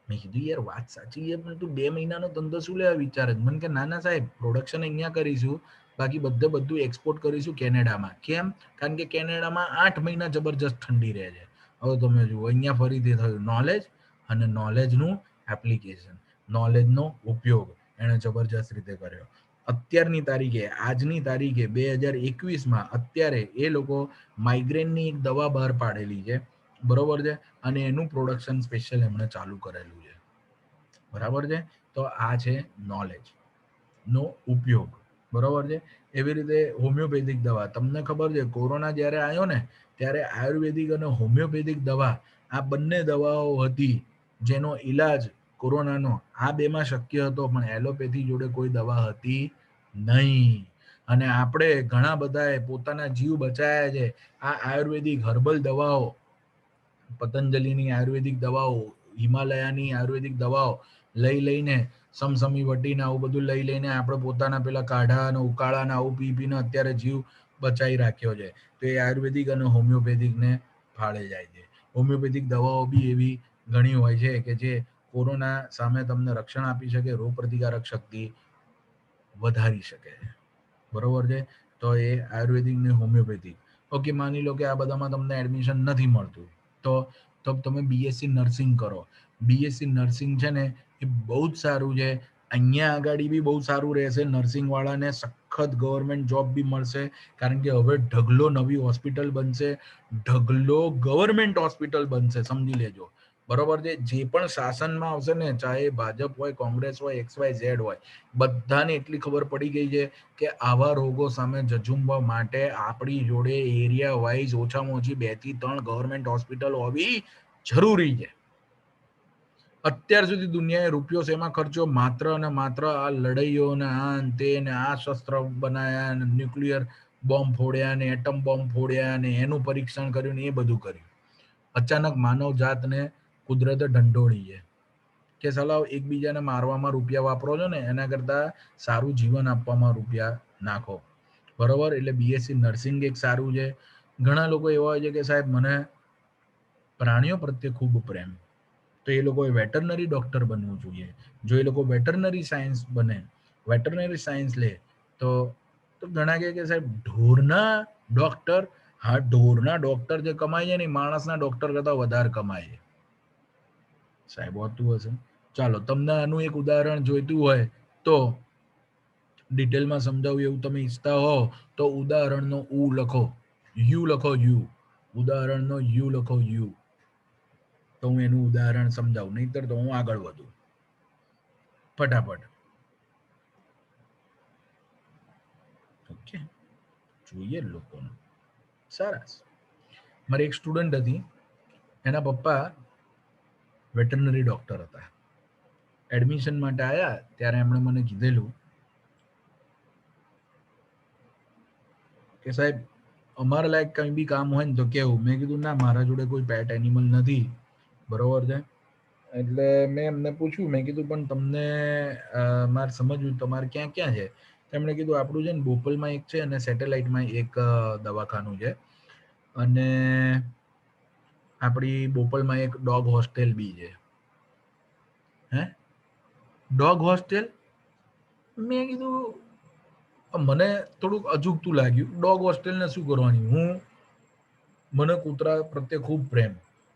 મેં કીધું યાર વાત સાચી છે પણ તું 2 મહિનાનો ધંધો શું લેવા વિચારે? મને કે ના ના સાહેબ પ્રોડક્શન અહીંયા કરીશું, બાકી બધું એક્સપોર્ટ કરીશું કેનેડામાં. કેમ? કારણ કે કેનેડામાં 8 મહિના જબરજસ્ત ઠંડી રહે છે. હવે તમે જુઓ અહીંયા ફરીથી થયું નોલેજ અને નોલેજનું એપ્લિકેશન, નોલેજનો ઉપયોગ એણે જબરજસ્ત રીતે કર્યો. અત્યારની તારીખે, આજની તારીખે 2021માં અત્યારે એ લોકો માઇગ્રેનની એક દવા બહાર પાડેલી છે, બરોબર છે. અને એનું પ્રોડક્શન સ્પેશિયલ એમણે ચાલુ કરેલું છે, બરાબર છે. તો આ છે નોલેજ નો ઉપયોગ, બરોબર છે. એવી રીતે હોમિયોપેથિક દવા, તમને ખબર છે કોરોના જ્યારે આવ્યો ને ત્યારે આયુર્વેદિક અને હોમિયોપેથિક દવા આ બંને દવાઓ હતી જેનો ઈલાજ કોરોનાનો આ બેમાં શક્ય હતો, પણ એલોપેથી જોડે કોઈ દવા હતી નહીં. અને આપણે ઘણા બધાએ પોતાના જીવ બચાવ્યા છે આ આયુર્વેદિક હર્બલ દવાઓ, પતંજલિની આયુર્વેદિક દવાઓ, હિમાલયાની આયુર્વેદિક દવાઓ લઈને સમસમી વટીને આવું બધું લઈને આપણે પોતાના પેલા કાઢા અને ઉકાળાને આવું પીને અત્યારે જીવ બચાવી રાખ્યો છે. તો એ આયુર્વેદિક અને હોમિયોપેથિકને ફાળે જાય છે. હોમિયોપેથિક દવાઓ બી એવી ઘણી હોય છે કે જે કોરોના સામે તમને રક્ષણ આપી શકે, રોગ પ્રતિકારક શક્તિ વધારી શકે છે, બરોબર છે. તો એ આયુર્વેદિક ને હોમિયોપેથિક. ઓકે, માની લો કે આ બધામાં તમને એડમિશન નથી મળતું તો તમે બીએસસી નર્સિંગ કરો. બીએસસી નર્સિંગ છે ને એ બહુ જ સારું છે. અહીંયા આગળ બી બહુ સારું રહેશે. નર્સિંગ વાળાને સખત ગવર્મેન્ટ જોબ બી મળશે, કારણ કે હવે ઢગલો નવી હોસ્પિટલ બનશે, ઢગલો ગવર્મેન્ટ હોસ્પિટલ બનશે, સમજી લેજો, બરોબર છે. જે પણ શાસનમાં આવશે ને, ચાહે ભાજપ હોય, કોંગ્રેસ હોય, XYZ હોય, બધાને એટલી ખબર પડી ગઈ છે કે આવા રોગો સામે ઝઝુમવા માટે આપણી જોડે એરિયા વાઇઝ ઓછામાં ઓછી 2 થી 3 ગવર્મેન્ટ હોસ્પિટલ હોવી જરૂરી છે. અત્યાર સુધી દુનિયાએ રૂપિયો શેમાં ખર્ચ્યો? માત્ર અને માત્ર આ લડાઈઓ ને આ તે ને આ શસ્ત્ર બનાયા ને ન્યુક્લિયર બોમ્બ ફોડ્યા ને એટમ બોમ્બ ફોડ્યા ને એનું પરીક્ષણ કર્યું ને એ બધું કર્યું. અચાનક માનવ જાતને કુદરતે ઢંઢોળી છે કે સલાહ એકબીજાને મારવામાં રૂપિયા વાપરો છો ને એના કરતા સારું જીવન આપવામાં રૂપિયા નાખો, બરોબર. એટલે બીએસસી નર્સિંગ એક સારું છે. ઘણા લોકો એવા હોય છે કે સાહેબ મને પ્રાણીઓ પ્રત્યે ખૂબ પ્રેમ, તો એ લોકોએ વેટરનરી ડોક્ટર બનવું જોઈએ. જો એ લોકો વેટરનરી સાયન્સ બને, વેટરનરી સાયન્સ લે તો ઘણા કહે કે સાહેબ ઢોરના ડોક્ટર, હા ઢોરના ડોક્ટર જે કમાય છે ને માણસના ડોક્ટર કરતા વધારે કમાય છે સાહેબ, હોતું હશે. ચાલો તમને આનું એક ઉદાહરણ જોઈતું હોય તો ડિટેલમાં સમજાવું એવું તમે ઈચ્છતા હો તો ઉદાહરણનો ઉ લખો, યુ લખો, યુ ઉદાહરણનો યુ લખો, યુ, તો હું એનું ઉદાહરણ સમજાવું, નહીતર તો હું આગળ વધું ફટાફટ. ઓકે, જોઈએ લોકોનું. સરસ. મારી એક સ્ટુડન્ટ હતી, એના પપ્પા વેટરનરી ડોક્ટર હતા. એડમિશન માટે આવ્યા ત્યારે એમણે મને કીધેલું કે સાહેબ અમારા લાયક કંઈ બી કામ હોય ને તો કેવું. મેં કીધું ના, મારા જોડે કોઈ પેટ એનિમલ નથી, બરોબર છે. એટલે મેં એમને પૂછ્યું, મેં કીધું પણ તમને મારે સમજવું તમારે ક્યાં ક્યાં છે. તેમણે કીધું આપણું છે ને બોપલમાં એક છે અને સેટેલાઇટમાં એક દવાખાનું છે, અને આપણી બોપલમાં એક ડોગ હોસ્ટેલ બી છે. હે, ડોગ હોસ્ટેલ? મેં કીધું મને થોડુંક અજુગતું લાગ્યું. ડોગ હોસ્ટેલને શું કરવાની? મને કૂતરા પ્રત્યે ખૂબ પ્રેમ,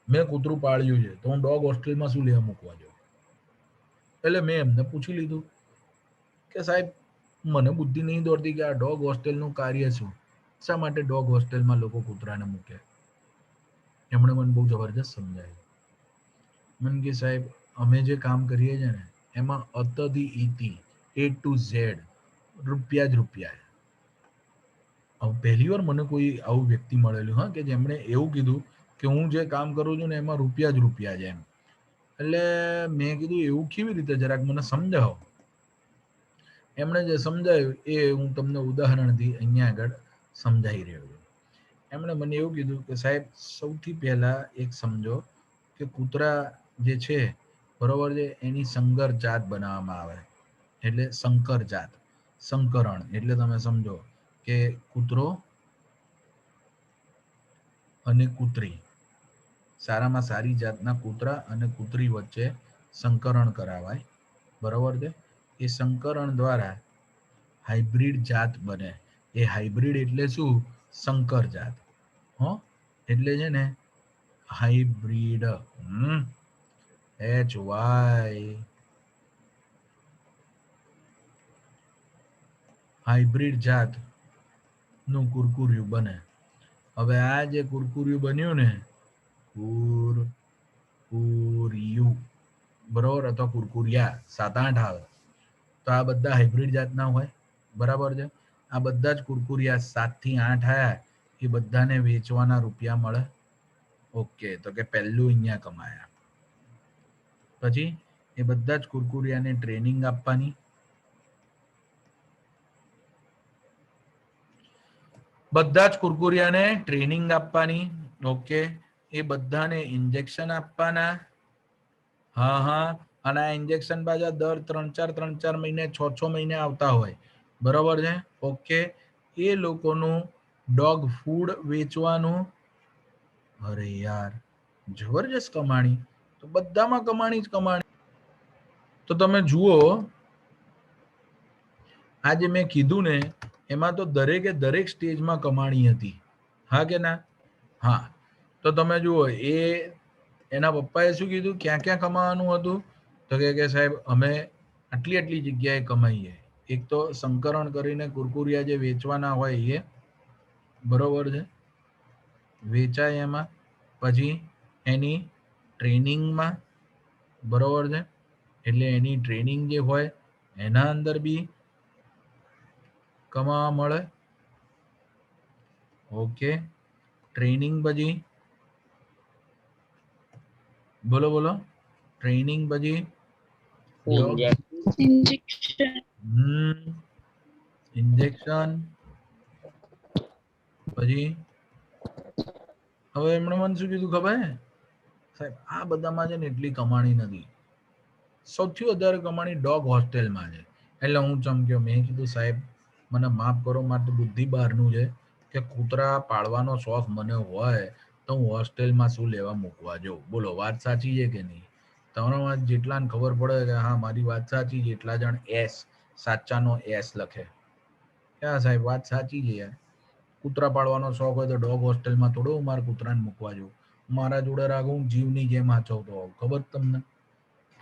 મેં કૂતરું પાળ્યું છે, તો હું ડોગ હોસ્ટેલમાં શું લેવા મૂકવા જાઉં? એટલે મેં એમને પૂછી લીધું કે સાહેબ મને બુદ્ધિ નહીં દોડતી કે આ ડોગ હોસ્ટેલનું કાર્ય શું, શા માટે ડોગ હોસ્ટેલમાં લોકો કૂતરાને મૂકે? એમણે મને બહુ જબરજસ્ત સમજાવ્યું. મને કે સાહેબ અમે જે કામ કરીએ છીએ ને એમાં અતથી ઈતિ, એ ટુ ઝેડ રૂપિયા જ રૂપિયા. હવે પહેલી વાર મને કોઈ આવું વ્યક્તિ મળેલું, હા, કે જેમણે એવું કીધું કે હું જે કામ કરું છું ને એમાં રૂપિયા જ રૂપિયા છે એમ. એટલે મેં કીધું એવું કેવી રીતે, જરાક મને સમજાવો. એમણે જે સમજાવ્યું એ હું તમને ઉદાહરણથી અહીંયા આગળ સમજાવી રહ્યો છું. એમણે મને એવું કીધું કે સાહેબ સૌથી પહેલા એક સમજો કે કૂતરા જે છે, બરોબર છે, એની સંકર જાત બનાવવામાં આવે, એટલે સંકર જાત, સંકરણ એટલે તમે સમજો કે કૂતરો અને કૂતરી, સારામાં સારી જાતના કૂતરા અને કૂતરી વચ્ચે સંકરણ કરાવાય, બરોબર છે. એ સંકરણ દ્વારા હાઇબ્રિડ જાત બને. એ હાઇબ્રિડ એટલે શું? સંકર જાત. હો, એટલે છે ને હાઇબ્રિડ, HY, હાઇબ્રિડ જાત નું કુરકુરિયું બને. હવે આ જે કુરકુરિયું બન્યું ને, કુરકુરિયું, બરોબર, અથવા કુરકુરિયા 7-8 આવે, તો આ બધા હાઇબ્રિડ જાતના હોય, બરાબર છે. આ બધા જ કુરકુરિયા 7 થી 8 આયા, એ બધાને વેચવાના રૂપિયા મળે. ઓકે, તો કે પહેલું અહીંયા કમાયા. પછી એ બધા જ કુરકુરિયાને ટ્રેનિંગ આપવાની, બધા જ કુરકુરિયાને ટ્રેનિંગ આપવાની. ઓકે, એ બધાને ઇન્જેક્શન આપવાના. હા હા, અને આ ઇન્જેક્શન પાછા દર 3-4 મહિને, 6 મહિને આવતા હોય, બરોબર છે. ઓકે, એ લોકોનું ડોગ ફૂડ વેચવાનું. અરે યાર, જબરજસ્ત કમાણી. તો બધામાં કમાણી જ કમાણી. તો તમે જુઓ, આ જે મેં કીધું ને એમાં તો દરેકે દરેક સ્ટેજમાં કમાણી હતી, હા કે ના? હા, તો તમે જુઓ, એના પપ્પાએ શું કીધું, ક્યાં ક્યાં કમાવાનું હતું? તો કે સાહેબ અમે આટલી આટલી જગ્યાએ કમાઈએ. એક તો સંકરણ કરીને કુરકુરિયા જે વેચવાના હોય એ, બરોબર છે, વેચાય એમાં. પછી એની ટ્રેનિંગમાં, બરોબર છે, એટલે એની ટ્રેનિંગ જે હોય એના અંદર બી કમાવા મળે. ઓકે, ટ્રેનિંગ પછી બોલો બોલો, ટ્રેનિંગ પછી Injection. ઇન્જેક્શન, પછી હવે એમણે મને શું કીધું ખબર હે સાહેબ, આ બધામાં છે ને એટલી કમાણી નથી, સૌથી વધારે કમાણી ડોગ હોસ્ટેલમાં છે. એટલે હું ચમક્યો. મેં કીધું સાહેબ મને માફ કરો, મારે તો બુદ્ધિ બહારનું છે કે કૂતરા પાળવાનો શોખ મને હોય તો હું હોસ્ટેલમાં શું લેવા મૂકવા જાઉં? બોલો, વાત સાચી છે કે નહીં? તમારામાં જેટલાને ખબર પડે કે હા મારી વાત સાચી છે, એટલા જણ એસ, સાચાનો એસ લખે. ક્યાં સાહેબ, વાત સાચી છે યાર. કૂતરા પાળવાનો શોખ હોય તો ડોગ હોસ્ટેલમાં થોડો હું મારા કૂતરાને મૂકવા જાઉં. મારા જોડે રાખું, જીવની જેમ હાચવતો હોઉં. ખબર તમને?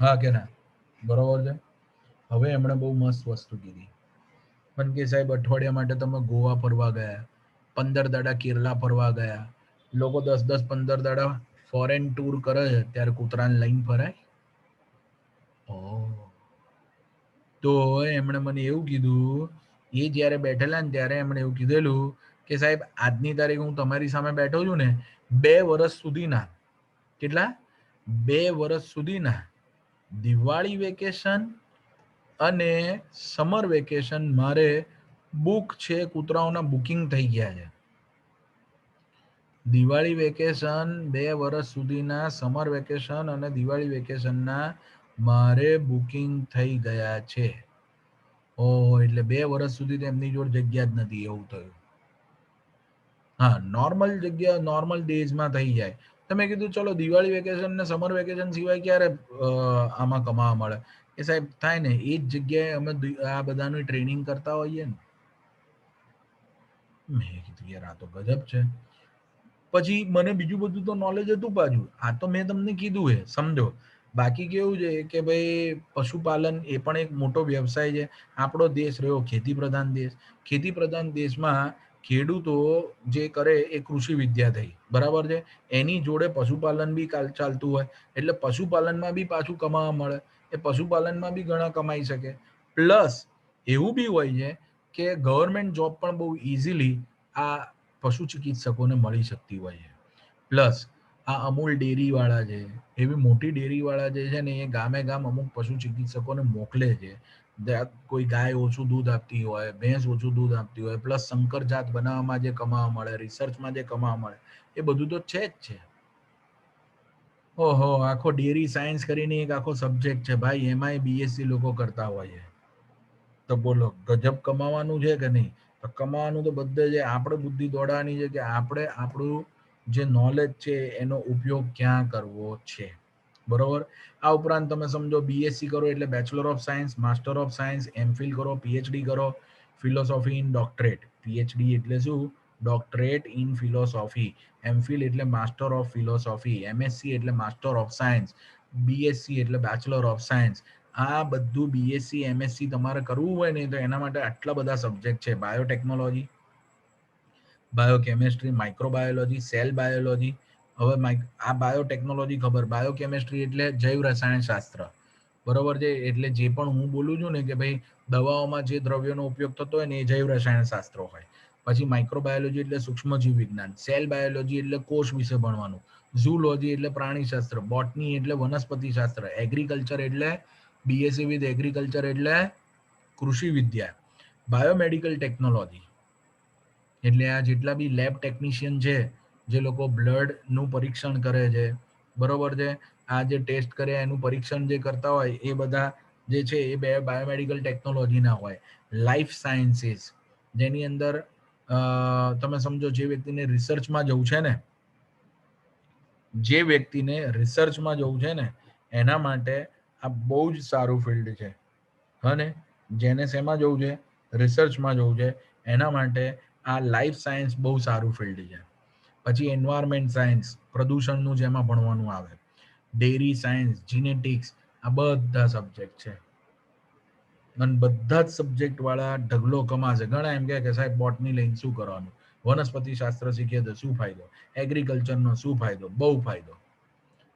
હા કે ના? બરોબર છે. હવે એમણે બહુ મસ્ત વસ્તુ કીધી પણ કે સાહેબ અઠવાડિયા માટે તમે ગોવા ફરવા ગયા, 15 દાડા કેરલા ફરવા ગયા, લોકો 10-10 15 દાડા ફોરેન ટૂર કરે છે, ત્યારે કૂતરાને લઈને ફરાય? ઓહ, તો એમણે મને એવું કીધું, એ જ્યારે બેઠેલા ને ત્યારે એમણે એવું કીધેલું કે સાહેબ આજની તારીખ હું તમારી સામે બેઠો છું ને, 2 વર્ષ સુધીના, કેટલા 2 વર્ષ સુધીના દિવાળી વેકેશન અને સમર વેકેશન મારે બુક છે, કૂતરાઓના બુકિંગ થઈ ગયા છે. દિવાળી વેકેશન 2 વર્ષ સુધીના સમર વેકેશન અને દિવાળી વેકેશનના મારે બુકિંગ થઈ ગયા છે. ઓહો, એટલે 2 વર્ષ સુધી તો એમની જોડે જગ્યા જ નથી, એવું થયું. હા, નોર્મલ જગ્યા નોર્મલ ડેઝમાં થઈ જાય. તમે કીધું ચલો દિવાળી વેકેશન ને સમર વેકેશન સિવાય ક્યારે આમાં કમાવા મળે? એ સાહેબ થાય ને એ જ જગ્યાએ અમે આ બધાની ટ્રેનિંગ કરતા હોઈએ ને. મેં કીધું યાર આ તો ગજબ છે. પછી મને બીજું બધું તો નોલેજ હતું પાછું. આ તો મેં તમને કીધું હે, સમજો. બાકી કેવું છે કે ભાઈ પશુપાલન એ પણ એક મોટો વ્યવસાય છે. આપણો દેશ રહ્યો ખેતી પ્રધાન દેશ. ખેતી પ્રધાન દેશમાં ખેડૂતો જે કરે એ કૃષિ વિદ્યા થઈ, બરાબર છે. એની જોડે પશુપાલન બી ચાલતું હોય, એટલે પશુપાલનમાં બી પાછું કમાવા મળે. એ પશુપાલનમાં બી ઘણા કમાઈ શકે. પ્લસ એવું બી હોય છે કે ગવર્મેન્ટ જોબ પણ બહુ ઇઝીલી આ પશુ ચિકિત્સકોને મળી શકતી હોય છે. પ્લસ આ અમૂલ ડેરીવાળા છે, એવી મોટી ડેરીવાળા જે છે ને એ ગામે ગામ અમુક પશુ ચિકિત્સકોને મોકલે છે. કોઈ ગાય ઓછું દૂધ આપતી હોય, ભેંસ ઓછું દૂધ આપતી હોય, પ્લસ સંકર જાત બનાવવામાં જે કમાવા મળે, રિસર્ચમાં જે કમાવા મળે, એ બધું તો છે જ છે. ઓહો, આખો ડેરી સાયન્સ કરીને એક આખો સબ્જેક્ટ છે ભાઈ, એમાંય બીએસસી લોકો કરતા હોય છે. તો બોલો ગજબ કમાવાનું છે કે નહીં? તો કમાવાનું તો બધે છે. આપણે બુદ્ધિ દોડવાની છે કે આપણે આપણું જે નોલેજ છે એનો ઉપયોગ ક્યાં કરવો છે, બરોબર. આ ઉપરાંત તમે સમજો બીએસસી કરો એટલે bachelor of science, master of science, MPhil કરો, પીએચડી કરો, ફિલોસોફી ઇન ડોક્ટરેટ. પીએચડી એટલે શું? Doctorate in philosophy. એમફિલ એટલે માસ્ટર ઓફ ફિલોસોફી, એમએસસી એટલે માસ્ટર ઓફ સાયન્સ, બીએસસી એટલે બેચલર ઓફ સાયન્સ. આ બધું બીએસસી એમએસસી તમારે કરવું હોય ને તો એના માટે આટલા બધા સબ્જેક્ટ છે. Biotechnology, biochemistry, microbiology, cell biology. હવે આ બાયોટેકનોલોજી ખબર, બાયોકેમિસ્ટ્રી એટલે જૈવ રસાયણ શાસ્ત્ર, બરોબર છે. એટલે જે પણ હું બોલું છું ને કે ભાઈ દવાઓમાં જે દ્રવ્યોનો ઉપયોગ થતો હોય ને એ જૈવ રસાયણ શાસ્ત્રો હોય. પછી માઇક્રોબાયોલોજી એટલે સૂક્ષ્મજીવ વિજ્ઞાન, સેલ બાયોલોજી એટલે કોષ વિશે ભણવાનું, ઝૂલોજી એટલે પ્રાણીશાસ્ત્ર, બોટની એટલે વનસ્પતિ શાસ્ત્ર, એગ્રીકલ્ચર એટલે બીએસસી વિથ એગ્રીકલ્ચર એટલે કૃષિ વિદ્યા, બાયોમેડિકલ ટેકનોલોજી એટલે આ જેટલા બી લેબ ટેકનિશિયન છે, જે લોકો બ્લડનું પરીક્ષણ કરે છે, બરોબર છે. આ જે ટેસ્ટ કરે એનું પરીક્ષણ જે કરતા હોય એ બધા જે છે એ બે બાયોમેડિકલ ટેકનોલોજીના હોય. લાઈફ સાયન્સીસ, જેની અંદર તમે સમજો જે વ્યક્તિને રિસર્ચમાં જવું છે ને, જે વ્યક્તિને રિસર્ચમાં જવું છે ને એના માટે આ બહુ જ સારું ફિલ્ડ છે. અને જેને શેમાં જવું છે, રિસર્ચમાં જવું છે, એના માટે આ લાઈફ સાયન્સ બહુ સારું ફિલ્ડ છે. પછી એન્વાયરમેન્ટ સાયન્સ, પ્રદૂષણનું જેમાં ભણવાનું આવે, ડેરી સાયન્સ, જીનેટિક્સ, આ બધા સબ્જેક્ટ છે. અને બધા જ સબ્જેક્ટ વાળા ઢગલો કમાશે. ઘણા એમ કહે કે સાહેબ બોટની લઈને શું કરવાનું, વનસ્પતિ શાસ્ત્ર શીખીએ તો શું ફાયદો, એગ્રીકલ્ચરનો શું ફાયદો? બહુ ફાયદો.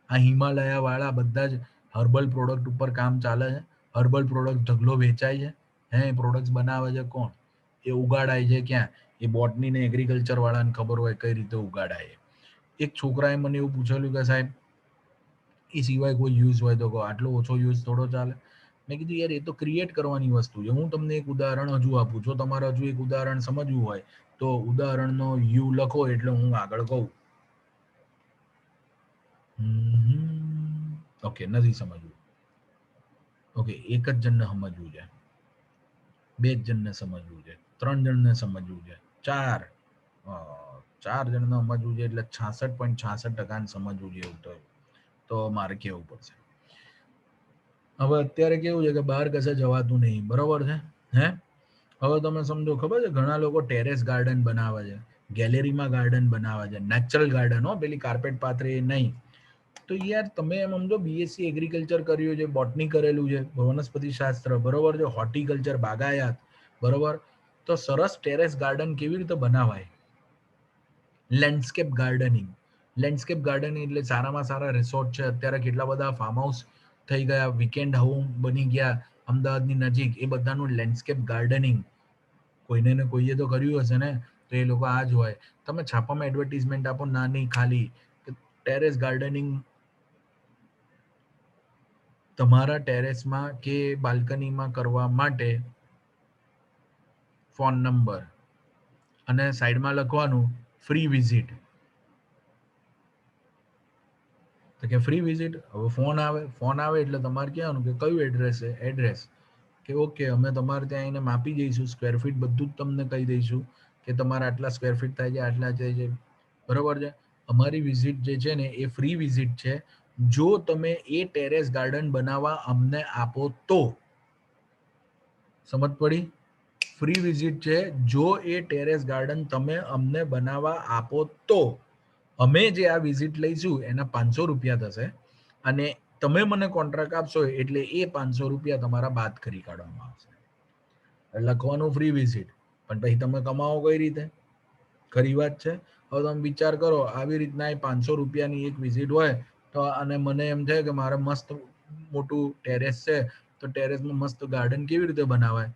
આ હિમાલયા વાળા બધા જ હર્બલ પ્રોડક્ટ ઉપર કામ ચાલે છે. હર્બલ પ્રોડક્ટ ઢગલો વેચાય છે. એ પ્રોડક્ટ્સ બનાવે છે કોણ? એ ઉગાડાય છે ક્યાં? એ બોટની ને એગ્રીકલ્ચર વાળાને ખબર હોય કઈ રીતે ઉગાડાય. એક છોકરાએ મને એવું પૂછેલું કે સાહેબ એ સિવાય કોઈ યુઝ હોય તો કહો, આટલો ઓછો યુઝ થોડો ચાલે. મેં કીધું યાર એ તો ક્રિએટ કરવાની વસ્તુ છે. હું તમને એક ઉદાહરણ હજુ આપું. જો તમારે હજુ એક ઉદાહરણ સમજવું હોય તો ઉદાહરણનો યુ લખો એટલે હું આગળ કહું. ઓકે, નથી સમજવું. ઓકે, એક જ જણને સમજવું છે, 2 જણને સમજવું છે, 3 જણને સમજવું છે, 4 જણને સમજવું છે, એટલે 66.66% સમજવું છે એવું તો મારે કેવું પડશે. હવે અત્યારે કેવું છે કે બહાર કશે જવાતું નહીં, બરોબર છે. હે હવે તમે સમજો, ખબર છે ઘણા લોકો ટેરેસ ગાર્ડન બનાવે છે, ગેલેરીમાં ગાર્ડન બનાવે છે, નેચરલ ગાર્ડન હો, પેલી કાર્પેટ પાથરે નહીં. તો યાર તમે એમ સમજો બીએસસી એગ્રીકલ્ચર કર્યું છે, બોટની કરેલું છે, વનસ્પતિ શાસ્ત્ર, બરોબર છે, હોર્ટિકલ્ચર બાગાયત, બરોબર. તો સરસ ટેરેસ ગાર્ડન કેવી રીતે બનાવાય? Landscape gardening. લેન્ડસ્કેપ ગાર્ડનિંગ એટલે સારામાં સારા રિસોર્ટ છે અત્યારે, કેટલા બધા ફાર્મ હાઉસ થઈ ગયા, વીકેન્ડ હોમ બની ગયા અમદાવાદની નજીક, એ બધાનું લેન્ડસ્કેપ ગાર્ડનિંગ કોઈને ને કોઈએ તો કર્યું હશે ને, તો એ લોકો આ જ હોય. તમે છાપામાં એડવર્ટાઇઝમેન્ટ આપો નાની ખાલી કે ટેરેસ ગાર્ડનિંગ તમારા ટેરેસમાં કે બાલ્કનીમાં કરવા માટે ફોન નંબર અને સાઈડમાં લખવાનું ફ્રી વિઝિટ. તો કે ફ્રી વિઝિટ, હવે ફોન આવે એટલે તમારે કહેવાનું કે કયું એડ્રેસ છે, એડ્રેસ કે ઓકે અમે તમારે ત્યાં આવીને માપી જઈશું, સ્ક્વેર ફીટ બધું જ તમને કહી દઈશું કે તમારે આટલા સ્ક્વેર ફીટ થાય છે, આટલા છે, બરોબર છે. અમારી વિઝિટ જે છે ને એ ફ્રી વિઝિટ છે. જો તમે એ ટેરેસ ગાર્ડન બનાવવા અમને આપો તો. સમજ પડી? ફ્રી વિઝિટ છે. જો એ ટેરેસ ગાર્ડન તમે અમને બનાવવા આપો તો અમે જે આ વિઝિટ લઈશું એના 500 રૂપિયા થશે અને તમે મને કોન્ટ્રાક્ટ આપશો એટલે એ 500 રૂપિયા તમારા બાદ કરી કાઢવામાં આવશે. લખવાનું ફ્રી વિઝિટ, પણ પછી તમે કમાવો કઈ રીતે? ખરી વાત છે. હવે તમે વિચાર કરો, આવી રીતના 500 રૂપિયાની એક વિઝિટ હોય તો, અને મને એમ છે કે મારે મસ્ત મોટું ટેરેસ છે તો ટેરેસમાં મસ્ત ગાર્ડન કેવી રીતે બનાવાય,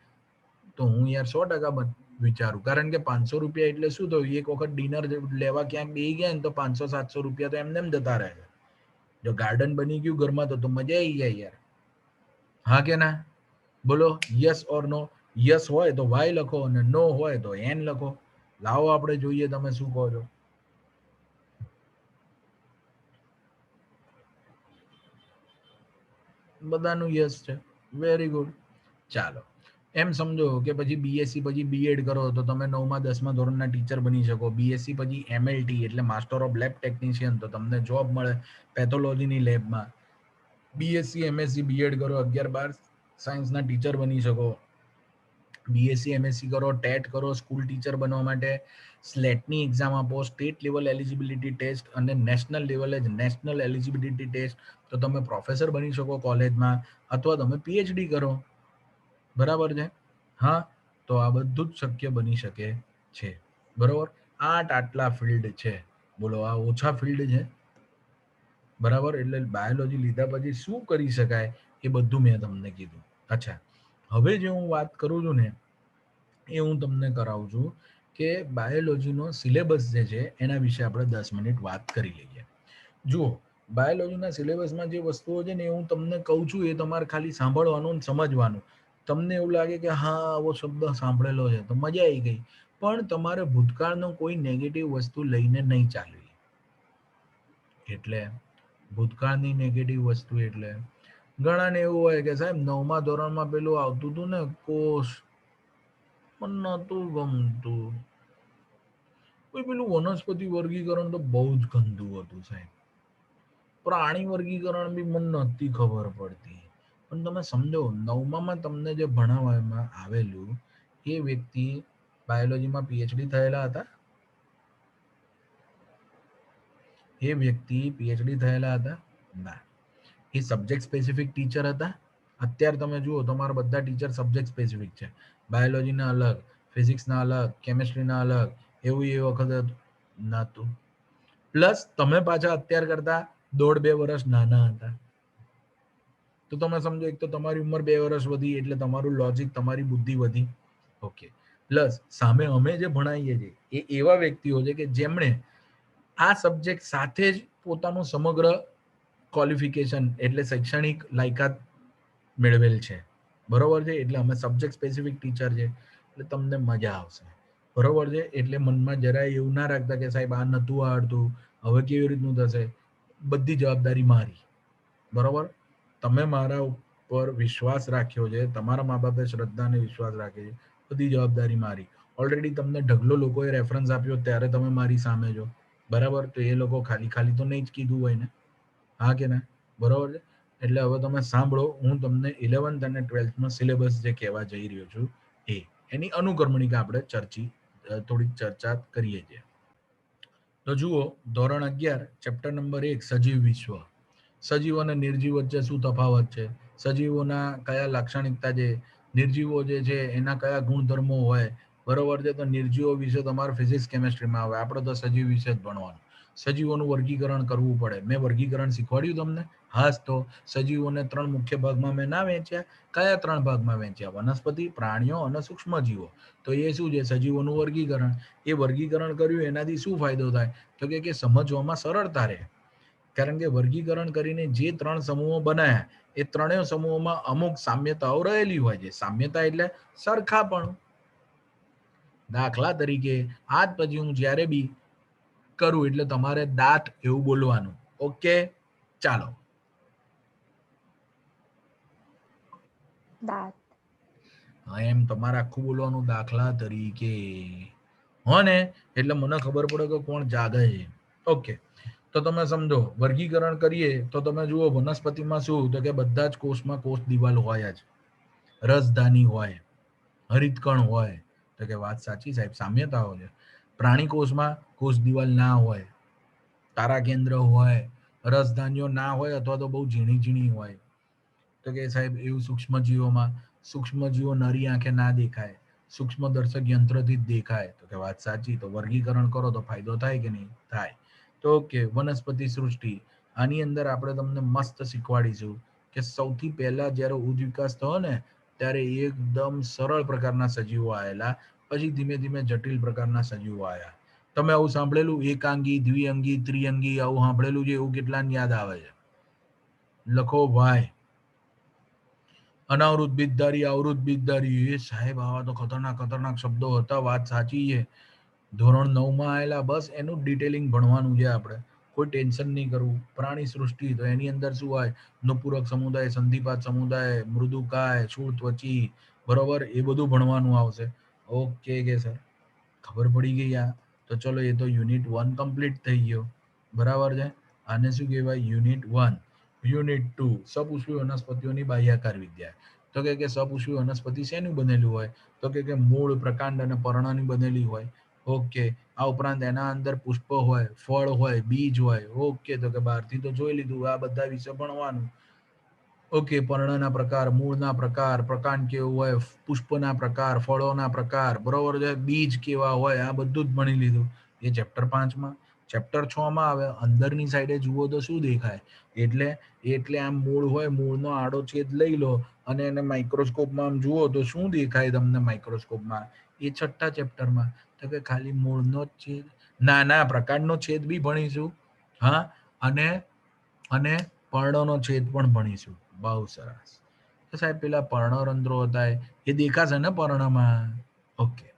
તો હું યાર 100% વિચારું. કારણ કે 500 રૂપિયા એટલે શું થયું, એક વખત ડિનર લેવા ક્યાંક બેસી ગયા ને તો 500-700 રૂપિયા તો એમને એમ જતા રહે છે. જો ગાર્ડન બની ગયું ઘરમાં તો મજા આવી જાય યાર. હા કે ના? બોલો યસ ઓર નો. યસ હોય તો વાય લખો અને નો હોય તો એન લખો. લાવો આપણે જોઈએ તમે શું કહો છો. બધાનું યસ છે, વેરી ગુડ. ચાલો એમ સમજો કે પછી બીએસસી પછી બીએડ કરો તો તમે 9મા 10મા ધોરણના ટીચર બની શકો. બીએસસી પછી એમએલટી એટલે માસ્ટર ઓફ લેબ ટેકનિશિયન, તો તમને જોબ મળે પેથોલોજીની લેબમાં. બીએસસી એમએસસી બીએડ કરો 11-12 સાયન્સના ટીચર બની શકો. બીએસસી એમએસસી કરો, ટેટ કરો સ્કૂલ ટીચર બનવા માટે, સ્લેટની એક્ઝામ આપો, સ્ટેટ લેવલ એલિજિબિલિટી ટેસ્ટ અને નેશનલ લેવલે નેશનલ એલિજિબિલિટી ટેસ્ટ, તો તમે પ્રોફેસર બની શકો કોલેજમાં, અથવા તમે પીએચડી કરો. બરાબર છે? હા, તો આ બધું જ શક્ય બની શકે છે. બરોબર. આટલા ફિલ્ડ છે. બોલો આ ઓછા ફિલ્ડ છે? બરાબર. એટલે બાયોલોજી લીધા પછી શું કરી શકાય એ બધું મેં તમને કીધું. અચ્છા, હવે જે હું વાત કરું છું ને એ હું તમને કરાવું છું કે બાયોલોજીનો સિલેબસ જે છે એના વિશે આપણે 10 મિનિટ વાત કરી લઈએ. જુઓ, બાયોલોજીના સિલેબસમાં જે વસ્તુઓ છે ને એ હું તમને કહું છું એ તમારે ખાલી સાંભળવાનું અને સમજવાનું. તમને એવું લાગે કે હા આવો શબ્દ સાંભળેલો છે તો મજા આવી ગઈ, પણ તમારે ભૂતકાળનો કોઈ નેગેટિવ વસ્તુ લઈને નહીં ચાલવી. એટલે ભૂતકાળની નેગેટિવ વસ્તુ એટલે ઘણાને એવું હોય કે સાહેબ 9મા ધોરણમાં પેલું આવતું હતું ને કોષ, પણ નહોતું ગમતું. કોઈ પેલું વનસ્પતિ વર્ગીકરણ તો બહુ જ ગંદુ હતું સાહેબ. પ્રાણી વર્ગીકરણ બી મને નહોતી ખબર પડતી. પણ તમે સમજો 9મામાં તમને જે ભણાવવામાં આવેલું એ વ્યક્તિ બાયોલોજીમાં પીએચડી થયેલા હતા? એ વ્યક્તિ પીએચડી થયેલા હતા? ના. એ સબ્જેક્ટ સ્પેસિફિક ટીચર હતા? અત્યારે તમે જુઓ તમારા બધા ટીચર સબ્જેક્ટ સ્પેસિફિક છે. બાયોલોજીના અલગ, ફિઝિક્સના અલગ, કેમેસ્ટ્રીના અલગ. એવું એ વખતે નહોતું. પ્લસ તમે પાછા અત્યાર કરતા 1.5-2 વર્ષ નાના હતા. તો તમે સમજો, એક તો તમારી ઉંમર 2 વર્ષ વધી એટલે તમારું લોજિક, તમારી બુદ્ધિ વધી. ઓકે. પ્લસ સામે અમે જે ભણાવીએ છીએ એ એવા વ્યક્તિઓ છે કે જેમણે આ સબ્જેક્ટ સાથે જ પોતાનું સમગ્ર ક્વોલિફિકેશન એટલે શૈક્ષણિક લાયકાત મેળવેલ છે. બરોબર છે? એટલે અમે સબ્જેક્ટ સ્પેસિફિક ટીચર છે એટલે તમને મજા આવશે. બરોબર છે? એટલે મનમાં જરાય એવું ના રાખતા કે સાહેબ આ નહોતું આવડતું, હવે કેવી રીતનું થશે. બધી જવાબદારી મારી. બરોબર? તમે મારા ઉપર વિશ્વાસ રાખ્યો છે, તમારા મા બાપે શ્રદ્ધા અને વિશ્વાસ રાખ્યો છે, બધી જવાબદારી મારી. ઓલરેડી તમને ઢગલો લોકોએ રેફરન્સ આપ્યો ત્યારે તમે મારી સામે છો. બરાબર? તો એ લોકો ખાલી તો નહીં જ કીધું હોય ને. હા કે ના? બરોબર છે? એટલે હવે તમે સાંભળો, હું તમને 11th અને 12thનો સિલેબસ જે કહેવા જઈ રહ્યો છું એની અનુક્રમણિકા આપણે થોડીક ચર્ચા કરીએ છીએ. તો જુઓ, ધોરણ 11 ચેપ્ટર નંબર 1 સજીવ વિશ્વ. સજીવ અને નિર્જીવ વચ્ચે શું તફાવત છે, સજીવોના કયા લાક્ષણિકતા છે, નિર્જીવો જે છે એના કયા ગુણધર્મો હોય, બરોબર છે. તો નિર્જીવો વિશે તમારે ફિઝિક્સ કેમેસ્ટ્રીમાં આવે, આપણે તો સજીવ વિશે જ ભણવાનું. સજીવોનું વર્ગીકરણ કરવું પડે. મેં વર્ગીકરણ શીખવાડ્યું તમને? હાસ. તો સજીવોને 3 મુખ્ય ભાગમાં મેં ના વેચ્યા? કયા 3 ભાગમાં વેચ્યા? વનસ્પતિ, પ્રાણીઓ અને સૂક્ષ્મજીવો. તો એ શું છે? સજીવોનું વર્ગીકરણ. એ વર્ગીકરણ કર્યું એનાથી શું ફાયદો થાય? તો કે સમજવામાં સરળતા રહે. કારણ કે વર્ગીકરણ કરીને જે 3 સમૂહો બનાયા એ ત્રણેય સમૂહોમાં અમુક સામ્યતાઓ રહેલી હોય છે. સામ્યતા એટલે સરખાપણું. દાખલા તરીકે આજ પછી હું જ્યારે બી કરું એટલે તમારે દાંત એવું બોલવાનું. ઓકે, ચાલો. દાંત. હા, એમ તમારે આખું બોલવાનું. દાખલા તરીકે, હો ને, એટલે મને ખબર પડે કે કોણ જાગે છે. ઓકે, તો તમે સમજો વર્ગીકરણ કરીએ તો તમે જુઓ વનસ્પતિમાં શું, તો કે બધા જ કોષમાં કોષ દિવાલ હોય જ, રસધાની હોય, હરિતકણ હોય. તો કે વાત સાચી સાહેબ, સામ્યતાઓ છે. પ્રાણી કોષમાં કોષ દિવાલ ના હોય, તારા કેન્દ્ર હોય, રસધાનીઓ ના હોય અથવા તો બહુ ઝીણી ઝીણી હોય. તો કે સાહેબ એવું સૂક્ષ્મજીવોમાં, સૂક્ષ્મજીવો નરી આંખે ના દેખાય, સૂક્ષ્મદર્શક યંત્રથી જ દેખાય. તો કે વાત સાચી. તો વર્ગીકરણ કરો તો ફાયદો થાય કે નહીં થાય? તો ઓકે, વનસ્પતિ સૃષ્ટિ. આની અંદર આપણે તમને મસ્ત શીખવાડીશું કે સૌથી પહેલા જ્યારે ઉચ્ચ વિકાસ થયો ને ત્યારે એકદમ સરળ પ્રકારના સજીવો આવેલા, પછી ધીમે ધીમે જટિલ પ્રકારના સજીવો આવ્યા. તમે આવું સાંભળેલું? એકાંગી, દ્વિઅંગી, ત્રિઅંગી, આવું સાંભળેલું છે? એવું કેટલાને યાદ આવે છે? લખો ભાઈ. અનાવૃત બીજધારી, આવૃત બીજધારી. એ સાહેબ આવા તો ખતરનાક ખતરનાક શબ્દો હતા. વાત સાચી છે. ધોરણ 9 માં આવેલા. બસ એનું ડિટેલિંગ ભણવાનું છે આપણે. કોઈ ટેન્શન નહીં કરવું. પ્રાણી સૃષ્ટિ તો એની અંદર શું હોય? નુપૂરક સમુદાય, સંધિપાત સમુદાય, મૃદુકાય, શૂળત્વચી, બરોબર, એ બધું ભણવાનું આવશે. ઓકે કે સર, ખબર પડી ગઈ? આ તો ચલો, એ તો યુનિટ 1 કમ્પ્લીટ થઈ ગયો. બરાબર છે. આને શું કહેવાય? યુનિટ 1. યુનિટ 2 સપુષ્પી વનસ્પતિઓની બાહ્યાકાર વિદ્યા. તો કે સપુષ્પી વનસ્પતિ શેનું બનેલું હોય? તો કે મૂળ, પ્રકાંડ અને પર્ણની બનેલી હોય. ઓકે. આ ઉપરાંત એના અંદર પુષ્પ હોય, ફળ હોય, બીજ હોય. ઓકે, તો કે બહારથી તો જોઈ લીધું. આ બધા વિશે ભણવાનું. ઓકે, પર્ણના પ્રકાર, મૂળના પ્રકાર, પ્રકાંડ કેવું હોય, પુષ્પના પ્રકાર, ફળોના પ્રકાર, બરોબર છે, બીજ કેવા હોય, આ બધું જ ભણી લીધું. એ ચેપ્ટર 5માં. ચેપ્ટર 6માં આવે. અંદરની સાઈડે જુઓ તો શું દેખાય? એટલે આમ મૂળ હોય, મૂળનો આડો છેદ લઈ લો અને એને માઇક્રોસ્કોપમાં આમ જુઓ તો શું દેખાય તમને માઇક્રોસ્કોપમાં? એ 6થા ચેપ્ટરમાં. તો કે ખાલી મૂળનો જ છેદ? ના, પ્રકાંડનો છેદ બી ભણીશું. હા, અને અને પર્ણનો છેદ પણ ભણીશું. બહુ સરસ. તો સાહેબ પેલા પર્ણરંધ્રો હતા એ દેખાશે ને પર્ણમાં? ઓકે.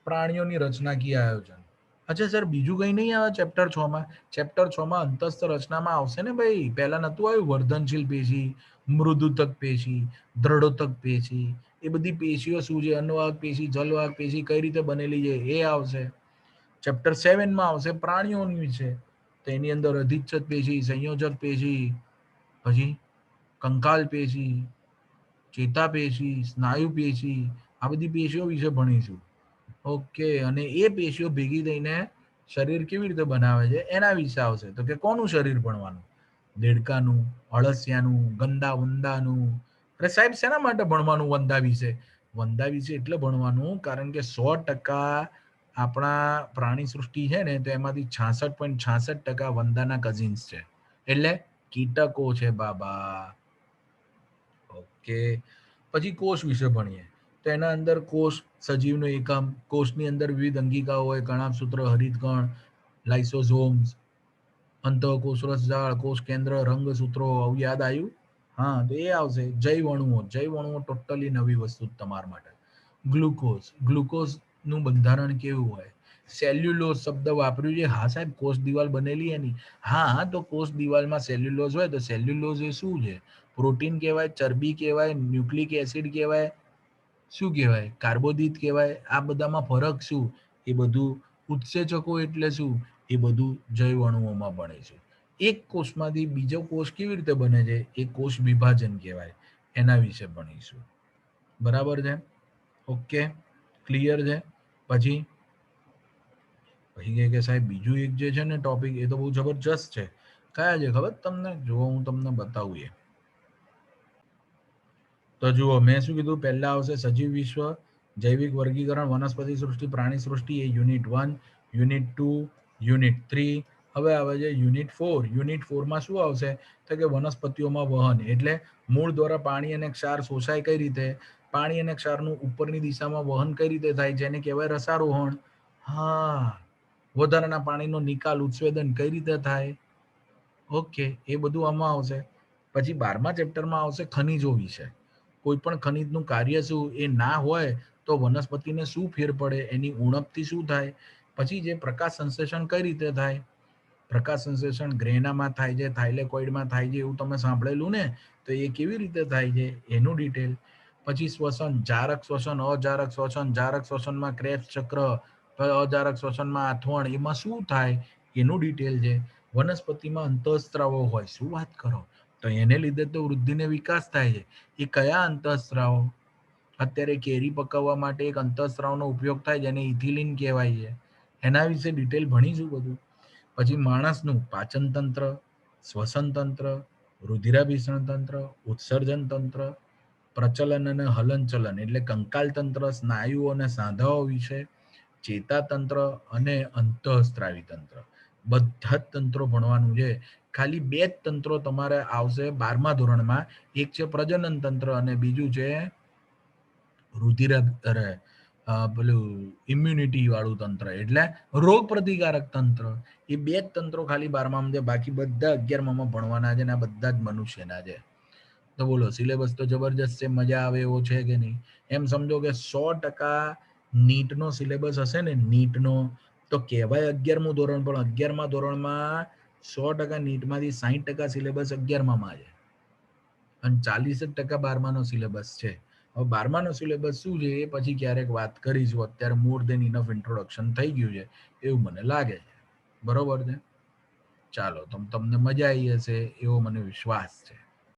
પ્રાણીઓની રચનાકીય આયોજન. અચ્છા સર, બીજું કંઈ નહીં આવે ચેપ્ટર 6માં? ચેપ્ટર 6માં અંતસ્થ રચનામાં આવશે ને ભાઈ. પહેલા નતું આવ્યું વર્ધનશીલ પેશી, મૃદુતક પેશી, દ્રઢોતક પેશી? એ બધી પેશીઓ શું છે? અન્નવાહક પેશી, જલવાહક પેશી કઈ રીતે બનેલી છે એ આવશે. ચેપ્ટર 7માં આવશે પ્રાણીઓની વિશે. તો એની અંદર અધિચ્છદ પેશી, સંયોજક પેશી, પછી કંકાલ પેશી, ચેતાપેશી, સ્નાયુ પેશી, આ બધી પેશીઓ વિશે ભણીશું. ઓકે, અને એ પેશીઓ ભેગી થઈને શરીર કેવી રીતે બનાવે છે એના વિશે આવશે. તો કે કોનું શરીર ભણવાનું? દેડકાનું, અળસિયાનું, ગંદા વંદાનું. અરે સાહેબ, શેના માટે ભણવાનું વંદા વિશે? વંદા વિશે એટલે ભણવાનું કારણ કે 100% આપણા પ્રાણી સૃષ્ટિ છે ને તો એમાંથી 66.66% વંદાના કઝિન્સ છે, એટલે કીટકો છે બાબા. ઓકે. પછી કોષ વિશે ભણીએ. તો એના અંદર કોષ, સજીવનો એકમ. કોષની અંદર વિવિધ અંગિકાઓ હોય, કણાભસૂત્ર, હરિતકણ, લાઇસોઝોમ્સ, અંતઃકોષ, રસજાળ, કોષ કેન્દ્ર, રંગસૂત્રો. આવું યાદ આવ્યું? હા, તો એ આવશે. જૈવ અણુઓ. જૈવ અણુઓ ટોટલી નવી વસ્તુ તમારા માટે. ગ્લુકોઝ. ગ્લુકોઝનું બંધારણ કેવું હોય? સેલ્યુલોઝ શબ્દ વાપર્યું છે? હા સાહેબ, કોષ દિવાલ બનેલી એની. હા, તો કોષ દિવાલમાં સેલ્યુલોઝ હોય તો સેલ્યુલોઝ એ શું છે? પ્રોટીન કહેવાય, ચરબી કહેવાય, ન્યુક્લિક એસિડ કહેવાય, શું કહેવાય? કાર્બોદિત કહેવાય. આ બધામાં ફરક શું? એ બધું ઉત્સેચકો એટલે શું? એ બધું જૈવ અણુઓમાં ભણે છે. એક કોષમાંથી બીજો કોષ કેવી રીતે બને છે? એ કોષ વિભાજન કહેવાય. એના વિશે ભણીશું. બરાબર છે? ઓકે, ક્લિયર છે? પછી કે સાહેબ બીજું એક જે છે ને ટોપિક, એ તો બહુ જબરજસ્ત છે. કયા છે ખબર તમને? જો હું તમને બતાવું. તો જુઓ મેં શું કીધું, પહેલા આવશે સજીવ વિશ્વ, જૈવિક વર્ગીકરણ, વનસ્પતિ સૃષ્ટિ, પ્રાણી સૃષ્ટિ, એ યુનિટ 1, યુનિટ 2, યુનિટ 3. હવે આવે છે યુનિટ 4. યુનિટ 4 માં શું આવશે તો કે વનસ્પતિઓમાં વહન, એટલે મૂળ દ્વારા પાણી અને ક્ષાર શોષાય કઈ રીતે, પાણી અને ક્ષારનું ઉપરની દિશામાં વહન કઈ રીતે થાય, જેને કહેવાય રસારોહણ. હા, વધારાના પાણીનો નિકાલ ઉત્સેદન કઈ રીતે થાય. ઓકે, એ બધું આમાં આવશે. પછી 12મા ચેપ્ટરમાં આવશે ખનિજો વિશે. કોઈ પણ ખનિજનું કાર્ય શું, એ ના હોય તો વનસ્પતિને શું ફેર પડે, એની ઉણપથી શું થાય. પછી જે પ્રકાશ સંશ્લેષણ કઈ રીતે થાય, પ્રકાશ સંશ્લેષણ ગ્રેનામાં થાય છે, થાઇલેકોઇડમાં થાય છે, એવું તમે સાંભળેલું ને, તો એ કેવી રીતે થાય છે એનું ડિટેલ. પછી શ્વસન, જારક શ્વસન, અજારક શ્વસન, જારક શ્વસનમાં ક્રેબ્સ ચક્ર, અજારક શ્વસનમાં આથવણ, એમાં શું થાય એનું ડિટેલ છે. વનસ્પતિમાં અંતઃસ્ત્રાવો હોય, શું વાત કરો, તો એને લીધે તો વૃદ્ધિને વિકાસ થાય છે. એ કયા અંતઃસ્ત્રાવો, અત્યારે કેરી પકવવા માટે એક અંતઃસ્ત્રાવનો ઉપયોગ થાય જેને ઇથિલિન કહેવાય છે, એના વિશે ડિટેલ ભણીશું બધું. પછી માણસનું પાચન તંત્ર, શ્વસન તંત્ર, રુધિરાભિસરણ તંત્ર, ઉત્સર્જન તંત્ર, પ્રચલન અને હલનચલન એટલે કંકાલ તંત્ર, સ્નાયુઓ અને સાંધાઓ વિશે, ચેતાતંત્ર અને અંતઃસ્ત્રાવી તંત્ર, બધા જ તંત્રો ભણવાનું છે. ખાલી 2 જ તંત્રો તમારે આવશે 12મા ધોરણમાં, એક છે પ્રજનન તંત્ર અને બીજું છે પેલું ઇમ્યુનિટી વાળું તંત્ર, એટલે રોગ પ્રતિકારક તંત્ર. એ 2 જ તંત્રો ખાલી 12માં છે, બાકી બધા 11માં ભણવાના છે, ને આ બધા જ મનુષ્યના છે. તો બોલો, સિલેબસ તો જબરજસ્ત છે, મજા આવે એવો છે કે નહીં. એમ સમજો કે 100% નીટનો સિલેબસ હશે ને, નીટનો, તો કહેવાય 11મું ધોરણ, પણ 11મા ધોરણમાં 100% નીટમાંથી 60% સિલેબસ 11માં છે અને 40% 12માનો સિલેબસ છે. હવે 12માનો સિલેબસ શું છે એ પછી ક્યારેક વાત કરીશું. અત્યારે મોર દેન ઇનફ ઇન્ટ્રોડક્શન થઈ ગયું છે એવું મને લાગે છે. બરોબર છે, ચાલો, તમને મજા આવી હશે એવો મને વિશ્વાસ છે.